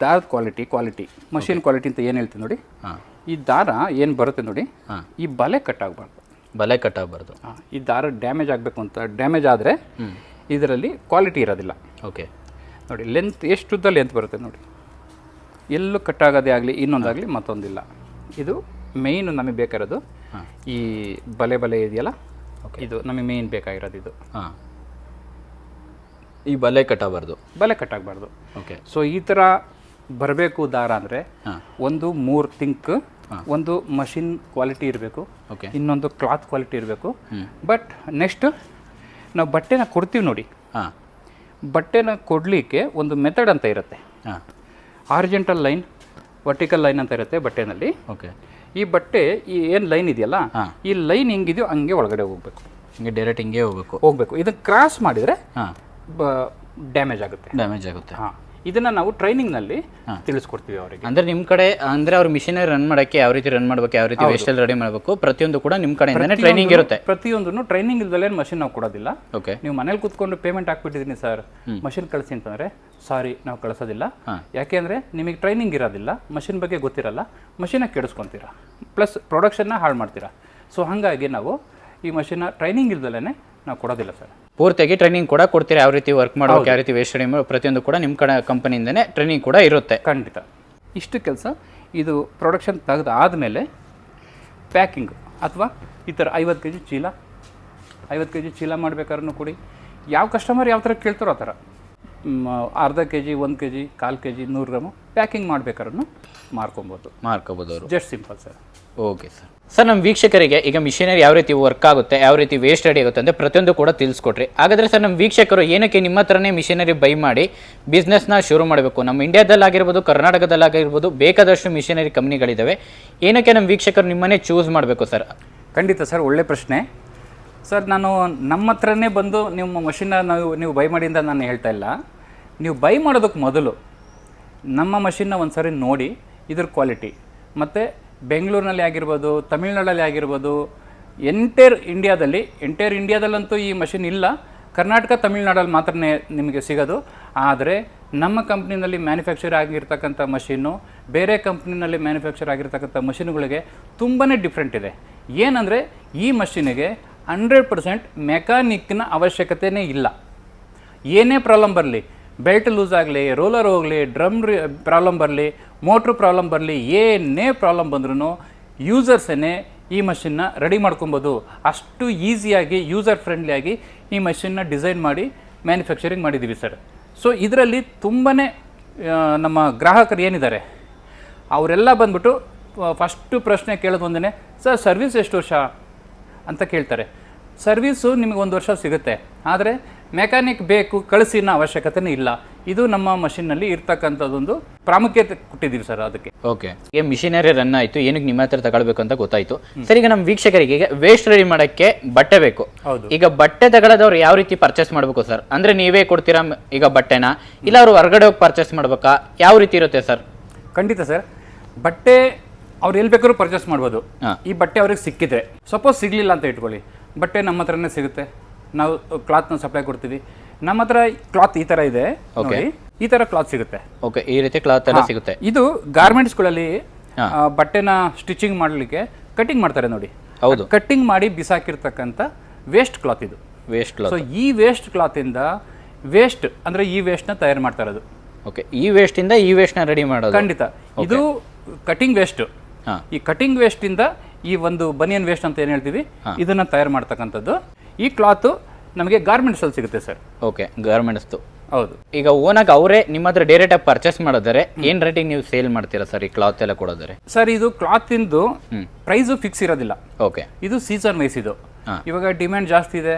Speaker 1: ದಾರದ ಕ್ವಾಲಿಟಿ ಮಷಿನ್ ಕ್ವಾಲಿಟಿ ಅಂತ ಏನು ಹೇಳ್ತೀವಿ ನೋಡಿ, ಈ ದಾರ ಏನು ಬರುತ್ತೆ ನೋಡಿ, ಈ ಬಲೆ ಕಟ್ ಆಗಬಾರ್ದು. ಈ ದಾರ ಡ್ಯಾಮೇಜ್ ಆಗಬೇಕು ಅಂತ, ಡ್ಯಾಮೇಜ್ ಆದರೆ ಇದರಲ್ಲಿ ಕ್ವಾಲಿಟಿ ಇರೋದಿಲ್ಲ.
Speaker 2: ಓಕೆ.
Speaker 1: ನೋಡಿ ಲೆಂತ್ ಎಷ್ಟು ಲೆಂತ್ ಬರುತ್ತೆ ನೋಡಿ, ಎಲ್ಲೂ ಕಟ್ಟಾಗೋದೇ ಆಗಲಿ ಇನ್ನೊಂದಾಗಲಿ ಮತ್ತೊಂದಿಲ್ಲ. ಇದು ಮೇಯ್ನು ನಮಗೆ ಬೇಕಾಗಿರೋದು. ಈ ಬಲೆ ಇದೆಯಲ್ಲ, ಇದು ನಮಗೆ ಮೇಯ್ನ್ ಬೇಕಾಗಿರೋದು ಇದು.
Speaker 2: ಈ ಬಲೆ ಕಟ್ಟಾಗಬಾರ್ದು.
Speaker 1: ಓಕೆ. ಸೊ ಈ ಥರ ಬರಬೇಕು ದಾರ ಅಂದರೆ ಒಂದು 3 ಥಿಂಕ್, ಒಂದು ಮಷಿನ್ ಕ್ವಾಲಿಟಿ ಇರಬೇಕು, ಇನ್ನೊಂದು ಕ್ಲಾತ್ ಕ್ವಾಲಿಟಿ ಇರಬೇಕು. ಬಟ್ ನೆಕ್ಸ್ಟ್ ನಾವು ಬಟ್ಟೆನ ಕೊಡ್ತೀವಿ ನೋಡಿ, ಬಟ್ಟೆನ ಕೊಡಲಿಕ್ಕೆ ಒಂದು ಮೆಥಡ್ ಅಂತ ಇರುತ್ತೆ. ಹಾರಿಜೆಂಟಲ್ ಲೈನ್, ವರ್ಟಿಕಲ್ ಲೈನ್ ಅಂತ ಇರುತ್ತೆ ಬಟ್ಟೆನಲ್ಲಿ.
Speaker 2: ಓಕೆ.
Speaker 1: ಈ ಬಟ್ಟೆ ಈ ಏನು ಲೈನ್ ಇದೆಯಲ್ಲ, ಈ ಲೈನ್ ಹೆಂಗಿದೆಯೋ ಹಂಗೆ ಒಳಗಡೆ ಹೋಗ್ಬೇಕು,
Speaker 2: ಹಿಂಗೆ ಡೈರೆಕ್ಟ್ ಹಿಂಗೆ
Speaker 1: ಹೋಗ್ಬೇಕು. ಇದನ್ನು ಕ್ರಾಸ್ ಮಾಡಿದರೆ ಡ್ಯಾಮೇಜ್ ಆಗುತ್ತೆ. ಇದನ್ನು ನಾವು ಟ್ರೈನಿಂಗ್ನಲ್ಲಿ ತಿಳಿಸ್ಕೊಡ್ತೀವಿ ಅವರಿಗೆ.
Speaker 2: ಅಂದರೆ ನಿಮ್ಮ ಕಡೆ ಅಂದರೆ ಅವ್ರ ಮಿಷಿನರಿ ರನ್ ಮಾಡೋಕ್ಕೆ ಯಾವ ರೀತಿ ರನ್ ಮಾಡಬೇಕು, ಯಾವ ರೀತಿ ವೇಸ್ಟಲ್ಲಿ ರೆಡಿ ಮಾಡಬೇಕು, ಪ್ರತಿಯೊಂದು ಕೂಡ ನಿಮ್ಮ ಕಡೆಯಿಂದನೇ ಟ್ರೈನಿಂಗ್ ಇರುತ್ತೆ.
Speaker 1: ಪ್ರತಿಯೊಂದನ್ನು ಟ್ರೈನಿಂಗ್ ಇಲ್ದಲೇ ಮಷಿನ್ ನಾವು ಕೊಡೋದಿಲ್ಲ.
Speaker 2: ಓಕೆ.
Speaker 1: ನೀವು ಮನೇಲಿ ಕೂತ್ಕೊಂಡು ಪೇಮೆಂಟ್ ಹಾಕ್ಬಿಟ್ಟಿದ್ದೀನಿ ಸರ್, ಮಷಿನ್ ಕಳಿಸಿ ಅಂತಂದರೆ ಸಾರಿ, ನಾವು ಕಳಿಸೋದಿಲ್ಲ. ಯಾಕೆಂದರೆ ನಿಮಗೆ ಟ್ರೈನಿಂಗ್ ಇರೋದಿಲ್ಲ, ಮಷಿನ್ ಬಗ್ಗೆ ಗೊತ್ತಿರಲ್ಲ, ಮಷಿನ ಕೆಡಿಸ್ಕೊತೀರಾ, ಪ್ಲಸ್ ಪ್ರೊಡಕ್ಷನ್ನ ಹಾಳು ಮಾಡ್ತೀರಾ. ಸೊ ಹಾಗಾಗಿ ನಾವು ಈ ಮಷಿನ್ನ ಟ್ರೈನಿಂಗ್ ಇಲ್ದಲೇ ನಾವು ಕೊಡೋದಿಲ್ಲ ಸರ್.
Speaker 2: ಪೂರ್ತಿಯಾಗಿ ಟ್ರೈನಿಂಗ್ ಕೂಡ ಕೊಡ್ತೀರಾ, ಯಾವ ರೀತಿ ವರ್ಕ್ ಮಾಡೋಕೆ, ಯಾವ ರೀತಿ ವೇಸ್ಟ್ ರೆಡಿ ಪ್ರತಿಯೊಂದು ಕೂಡ ನಿಮ್ಮ ಕಡೆ ಕಂಪನಿಯಿಂದನೇ ಟ್ರೈನಿಂಗ್ ಕೂಡ ಇರುತ್ತೆ.
Speaker 1: ಖಂಡಿತ. ಇಷ್ಟು ಕೆಲಸ. ಇದು ಪ್ರೊಡಕ್ಷನ್ ತೆಗೆದಾದ್ಮೇಲೆ ಪ್ಯಾಕಿಂಗ್ ಅಥವಾ ಈ ಥರ 50 kg ಚೀಲ ಮಾಡಬೇಕಾದ್ರೂ ಕೊಡಿ. ಯಾವ ಕಸ್ಟಮರ್ ಯಾವ ಥರ ಕೇಳ್ತಾರೋ ಆ ಥರ ಅರ್ಧ K G 1 K G 1/4 K G 100 gram packing ಮಾಡ್ಬೇಕಾದ್ರೂ
Speaker 2: ಮಾರ್ಕೋಬೋದು ಅವರು.
Speaker 1: Just simple sir.
Speaker 2: Okay sir. Sir ನಮ್ಮ ವೀಕ್ಷಕರಿಗೆ ಈಗ ಮಿಷಿನರಿ ಯಾವ ರೀತಿ ವರ್ಕ್ ಆಗುತ್ತೆ, ಯಾವ ರೀತಿ ವೇಸ್ಟ್ ರೆಡಿ ಆಗುತ್ತೆ ಅಂತ ಪ್ರತಿಯೊಂದು ಕೂಡ ತಿಳಿಸ್ಕೊಟ್ರಿ. ಹಾಗಾದರೆ ಸರ್ ನಮ್ಮ ವೀಕ್ಷಕರು ಏನಕ್ಕೆ ನಿಮ್ಮ ಹತ್ರನೇ ಮಿಷಿನರಿ ಬೈ ಮಾಡಿ ಬಿಸ್ನೆಸ್ನ ಶುರು ಮಾಡಬೇಕು? ನಮ್ಮ ಇಂಡಿಯಾದಲ್ಲಾಗಿರ್ಬೋದು, ಕರ್ನಾಟಕದಲ್ಲಾಗಿರ್ಬೋದು ಬೇಕಾದಷ್ಟು ಮಿಷಿನರಿ ಕಂಪ್ನಿಗಳಿದ್ದಾವೆ. ಏನಕ್ಕೆ ನಮ್ಮ ವೀಕ್ಷಕರು ನಿಮ್ಮನ್ನೇ ಚೂಸ್ ಮಾಡಬೇಕು ಸರ್?
Speaker 1: ಖಂಡಿತ ಸರ್, ಒಳ್ಳೆ ಪ್ರಶ್ನೆ ಸರ್. ನಾನು ನಮ್ಮ ಹತ್ರನೇ ಬಂದು ನಿಮ್ಮ ಮಷಿನ್ನ ನೀವು ಬೈ ಮಾಡಿ ಅಂತ ನಾನು ಹೇಳ್ತಾ ಇಲ್ಲ. ನೀವು ಬೈ ಮಾಡೋದಕ್ಕೆ ಮೊದಲು ನಮ್ಮ ಮಷಿನ್ನ ಒಂದು ಸಾರಿ ನೋಡಿ ಇದ್ರ ಕ್ವಾಲಿಟಿ, ಮತ್ತು ಬೆಂಗಳೂರಿನಲ್ಲಿ ಆಗಿರ್ಬೋದು, ತಮಿಳ್ನಾಡಲ್ಲಿ ಆಗಿರ್ಬೋದು, ಎಂಟೈರ್ ಇಂಡಿಯಾದಲ್ಲಂತೂ ಈ ಮಷಿನ್ ಇಲ್ಲ. ಕರ್ನಾಟಕ ತಮಿಳ್ನಾಡಲ್ಲಿ ಮಾತ್ರ ನಿಮಗೆ ಸಿಗೋದು. ಆದರೆ ನಮ್ಮ ಕಂಪ್ನಿನಲ್ಲಿ ಮ್ಯಾನುಫ್ಯಾಕ್ಚರ್ ಆಗಿರ್ತಕ್ಕಂಥ ಮಷಿನ್ನು ಬೇರೆ ಕಂಪ್ನಿನಲ್ಲಿ ಮ್ಯಾನುಫ್ಯಾಕ್ಚರ್ ಆಗಿರ್ತಕ್ಕಂಥ ಮಷಿನ್ಗಳಿಗೆ ತುಂಬಾ ಡಿಫ್ರೆಂಟ್ ಇದೆ. ಏನಂದರೆ ಈ ಮಷಿನಿಗೆ 100% ಮೆಕ್ಯಾನಿಕ್ನ ಅವಶ್ಯಕತೆಯೇ ಇಲ್ಲ. ಏನೇ ಪ್ರಾಬ್ಲಮ್ ಬರಲಿ, ಬೆಲ್ಟ್ ಲೂಸ್ ಆಗಲಿ, ರೋಲರ್ ಹೋಗಲಿ, ಡ್ರಮ್ ಪ್ರಾಬ್ಲಮ್ ಬರಲಿ, ಮೋಟ್ರ್ ಪ್ರಾಬ್ಲಮ್ ಬರಲಿ, ಏನೇ ಪ್ರಾಬ್ಲಮ್ ಬಂದ್ರೂ ಯೂಸರ್ಸೇ ಈ ಮಷಿನ್ನ ರೆಡಿ ಮಾಡ್ಕೊಬೋದು. ಅಷ್ಟು ಈಸಿಯಾಗಿ ಯೂಸರ್ ಫ್ರೆಂಡ್ಲಿಯಾಗಿ ಈ ಮಷಿನ್ನ ಡಿಸೈನ್ ಮಾಡಿ ಮ್ಯಾನುಫ್ಯಾಕ್ಚರಿಂಗ್ ಮಾಡಿದ್ದೀವಿ ಸರ್. ಸೊ ಇದರಲ್ಲಿ ತುಂಬಾ ನಮ್ಮ ಗ್ರಾಹಕರು ಏನಿದ್ದಾರೆ ಅವರೆಲ್ಲ ಬಂದ್ಬಿಟ್ಟು ಫಸ್ಟು ಪ್ರಶ್ನೆ ಕೇಳೋದು ಒಂದೇ, ಸರ್ ಸರ್ವಿಸ್ ಎಷ್ಟು ವರ್ಷ ಅಂತ ಕೇಳ್ತಾರೆ. ಸರ್ವೀಸು ನಿಮಗೆ 1 ವರ್ಷ ಸಿಗುತ್ತೆ, ಆದರೆ ಮೆಕ್ಯಾನಿಕ್ ಬೇಕು ಕಳಿಸಿನ ಅವಶ್ಯಕತೆನೇ ಇಲ್ಲ. ಇದು ನಮ್ಮ ಮಷಿನ್ನಲ್ಲಿ ಇರ್ತಕ್ಕಂಥದ್ದೊಂದು ಪ್ರಾಮುಖ್ಯತೆ ಕೊಟ್ಟಿದ್ದೀವಿ ಸರ್ ಅದಕ್ಕೆ.
Speaker 2: ಓಕೆ, ಈಗ ಮಿಷಿನರಿ ರನ್ ಆಯಿತು, ಏನಕ್ಕೆ ನಿಮ್ಮ ಹತ್ರ ತಗೊಳ್ಬೇಕು ಅಂತ ಗೊತ್ತಾಯಿತು. ಸರ್, ಈಗ ನಮ್ಮ ವೀಕ್ಷಕರಿಗೆ ಈಗ ವೇಸ್ಟ್ ರೆಡಿ ಮಾಡೋಕ್ಕೆ ಬಟ್ಟೆ ಬೇಕು.
Speaker 1: ಹೌದು.
Speaker 2: ಈಗ ಬಟ್ಟೆ ತಗೊಳ್ಳೋದವ್ರು ಯಾವ ರೀತಿ ಪರ್ಚೇಸ್ ಮಾಡಬೇಕು ಸರ್? ಅಂದರೆ ನೀವೇ ಕೊಡ್ತೀರಾ ಈಗ ಬಟ್ಟೆನ, ಇಲ್ಲ ಅವರು ಹೊರಗಡೆ ಹೋಗಿ ಪರ್ಚೇಸ್ ಮಾಡ್ಬೇಕಾ? ಯಾವ ರೀತಿ ಇರುತ್ತೆ ಸರ್?
Speaker 1: ಖಂಡಿತ ಸರ್, ಬಟ್ಟೆ ಅವ್ರು ಎಲ್ಲಿ ಬೇಕಾದ್ರೂ ಪರ್ಚೇಸ್ ಮಾಡ್ಬೋದು. ಈ ಬಟ್ಟೆ ಅವ್ರಿಗೆ ಸಿಕ್ಕಿದ್ರೆ, ಸಪೋಸ್ ಸಿಗಲಿಲ್ಲ ಅಂತ ಇಟ್ಕೊಳ್ಳಿ, ಬಟ್ಟೆ ನಮ್ಮ ಹತ್ರನೇ ಸಿಗುತ್ತೆ. ನಾವು ಕ್ಲಾತ್ನ ಸಪ್ಲೈ ಕೊಡ್ತೀವಿ. ನಮ್ಮ ಹತ್ರ ಕ್ಲಾತ್ ಈ ಥರ ಇದೆ, ಈ ಥರ ಕ್ಲಾತ್ ಸಿಗುತ್ತೆ.
Speaker 2: ಓಕೆ, ಈ ರೀತಿ ಕ್ಲಾತ್ ಎಲ್ಲ ಸಿಗುತ್ತೆ.
Speaker 1: ಇದು ಗಾರ್ಮೆಂಟ್ಸ್ಗಳಲ್ಲಿ ಬಟ್ಟೆನ ಸ್ಟಿಚಿಂಗ್ ಮಾಡಲಿಕ್ಕೆ ಕಟಿಂಗ್ ಮಾಡ್ತಾರೆ ನೋಡಿ.
Speaker 2: ಹೌದು,
Speaker 1: ಕಟ್ಟಿಂಗ್ ಮಾಡಿ ಬಿಸಾಕಿರ್ತಕ್ಕಂಥ ವೇಸ್ಟ್ ಕ್ಲಾತ್ ಇದು.
Speaker 2: Waste cloth.
Speaker 1: ಸೊ ಈ ವೇಸ್ಟ್ ಕ್ಲಾತಿಂದ ವೇಸ್ಟ್ ಅಂದರೆ ಈ ವೇಸ್ಟ್ನ ತಯಾರು ಮಾಡ್ತಾ ಇರೋದು.
Speaker 2: ಓಕೆ, ಈ ವೇಸ್ಟಿಂದ ಈ ವೇಸ್ಟ್ನ ರೆಡಿ ಮಾಡೋದು.
Speaker 1: ಖಂಡಿತ. ಇದು ಕಟಿಂಗ್ ವೇಸ್ಟ್. ಈ ಕಟಿಂಗ್ ವೇಸ್ಟಿಂದ ಈ ಒಂದು ಬನಿಯನ್ ವೇಸ್ಟ್ ಅಂತ ಏನು ಹೇಳ್ತೀವಿ, ಇದನ್ನು ತಯಾರು ಮಾಡ್ತಕ್ಕಂಥದ್ದು. ಈ ಕ್ಲಾತು ನಮಗೆ ಗಾರ್ಮೆಂಟ್ಸಲ್ಲಿ ಸಿಗುತ್ತೆ ಸರ್.
Speaker 2: ಓಕೆ, ಗಾರ್ಮೆಂಟ್ಸ್ದು.
Speaker 1: ಹೌದು.
Speaker 2: ಈಗ ಓನಾಗಿ ಅವರೇ ನಿಮ್ಮ ಹತ್ರ ಡೈರೆಕ್ಟಾಗಿ ಪರ್ಚೇಸ್ ಮಾಡಿದರೆ ಏನು ರೇಟಿಗೆ ನೀವು ಸೇಲ್ ಮಾಡ್ತೀರಾ ಸರ್ ಈ ಕ್ಲಾತ್ ಎಲ್ಲ ಕೊಡೋದರೆ?
Speaker 1: ಸರ್, ಇದು ಕ್ಲಾತಿಂದು ಪ್ರೈಸು ಫಿಕ್ಸ್ ಇರೋದಿಲ್ಲ.
Speaker 2: ಓಕೆ,
Speaker 1: ಇದು ಸೀಸನ್ ವೈಸ್. ಇದು ಇವಾಗ ಡಿಮ್ಯಾಂಡ್ ಜಾಸ್ತಿ ಇದೆ,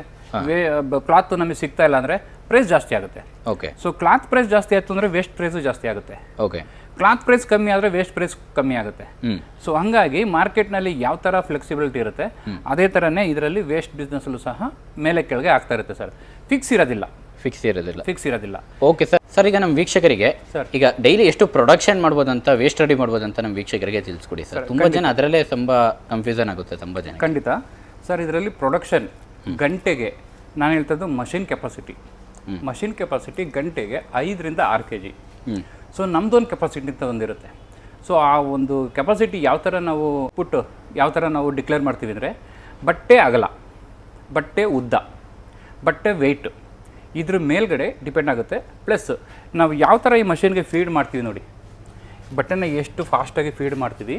Speaker 1: ಕ್ಲಾತ್ ನಮಗೆ ಸಿಗ್ತಾ ಇಲ್ಲ ಅಂದರೆ ಪ್ರೈಸ್ ಜಾಸ್ತಿ ಆಗುತ್ತೆ.
Speaker 2: ಓಕೆ.
Speaker 1: ಸೊ ಕ್ಲಾತ್ ಪ್ರೈಸ್ ಜಾಸ್ತಿ ಆಯಿತು ಅಂದರೆ ವೇಸ್ಟ್ ಪ್ರೈಸು ಜಾಸ್ತಿ ಆಗುತ್ತೆ.
Speaker 2: ಓಕೆ.
Speaker 1: ಕ್ಲಾತ್ ಪ್ರೈಸ್ ಕಮ್ಮಿ ಆದರೆ ವೇಸ್ಟ್ ಪ್ರೈಸ್ ಕಮ್ಮಿ ಆಗುತ್ತೆ. ಸೊ ಹಂಗಾಗಿ ಮಾರ್ಕೆಟ್ನಲ್ಲಿ ಯಾವ ಥರ ಫ್ಲೆಕ್ಸಿಬಿಲಿಟಿ ಇರುತ್ತೆ ಅದೇ ಥರನೇ ಇದರಲ್ಲಿ ವೇಸ್ಟ್ ಬಿಸ್ನೆಸ್ಸಲ್ಲೂ ಸಹ ಮೇಲೆ ಕೆಳಗೆ ಆಗ್ತಾ ಇರುತ್ತೆ ಸರ್. ಫಿಕ್ಸ್ ಇರೋದಿಲ್ಲ. Okay
Speaker 2: sir. ಸರ್, ಈಗ ನಮ್ಮ ವೀಕ್ಷಕರಿಗೆ ಈಗ ಡೈಲಿ ಎಷ್ಟು ಪ್ರೊಡಕ್ಷನ್ ಮಾಡ್ಬೋದಂತ, ವೇಸ್ಟ್ ರೆಡಿ ಮಾಡ್ಬೋದಂತ ನಮ್ಮ ವೀಕ್ಷಕರಿಗೆ ತಿಳಿಸ್ಕೊಡಿ ಸರ್. ತುಂಬ ಜನ ಅದರಲ್ಲೇ ತುಂಬ ಕನ್ಫ್ಯೂಷನ್ ಆಗುತ್ತೆ ತುಂಬ ಜನ.
Speaker 1: ಖಂಡಿತ ಸರ್, ಇದರಲ್ಲಿ ಪ್ರೊಡಕ್ಷನ್ ಗಂಟೆಗೆ ನಾನು ಹೇಳ್ತದ್ದು ಮಷಿನ್ ಕೆಪಾಸಿಟಿ ಗಂಟೆಗೆ 5 ರಿಂದ 6 kg. ಸೊ ನಮ್ಮದೊಂದು ಕೆಪಾಸಿಟಿ ಅಂತ ಒಂದಿರುತ್ತೆ. ಸೊ ಆ ಒಂದು ಕೆಪಾಸಿಟಿ ಯಾವ ಥರ ನಾವು ಡಿಕ್ಲೇರ್ ಮಾಡ್ತೀವಿ ಅಂದರೆ, ಬಟ್ಟೆ ಅಗಲ, ಬಟ್ಟೆ ಉದ್ದ, ಬಟ್ಟೆ ವೆಯ್ಟ್, ಇದ್ರ ಮೇಲ್ಗಡೆ ಡಿಪೆಂಡ್ ಆಗುತ್ತೆ. ಪ್ಲಸ್ ನಾವು ಯಾವ ಥರ ಈ ಮಷಿನ್ಗೆ ಫೀಡ್ ಮಾಡ್ತೀವಿ ನೋಡಿ, ಬಟ್ಟೆನ ಎಷ್ಟು ಫಾಸ್ಟಾಗಿ ಫೀಡ್ ಮಾಡ್ತೀವಿ,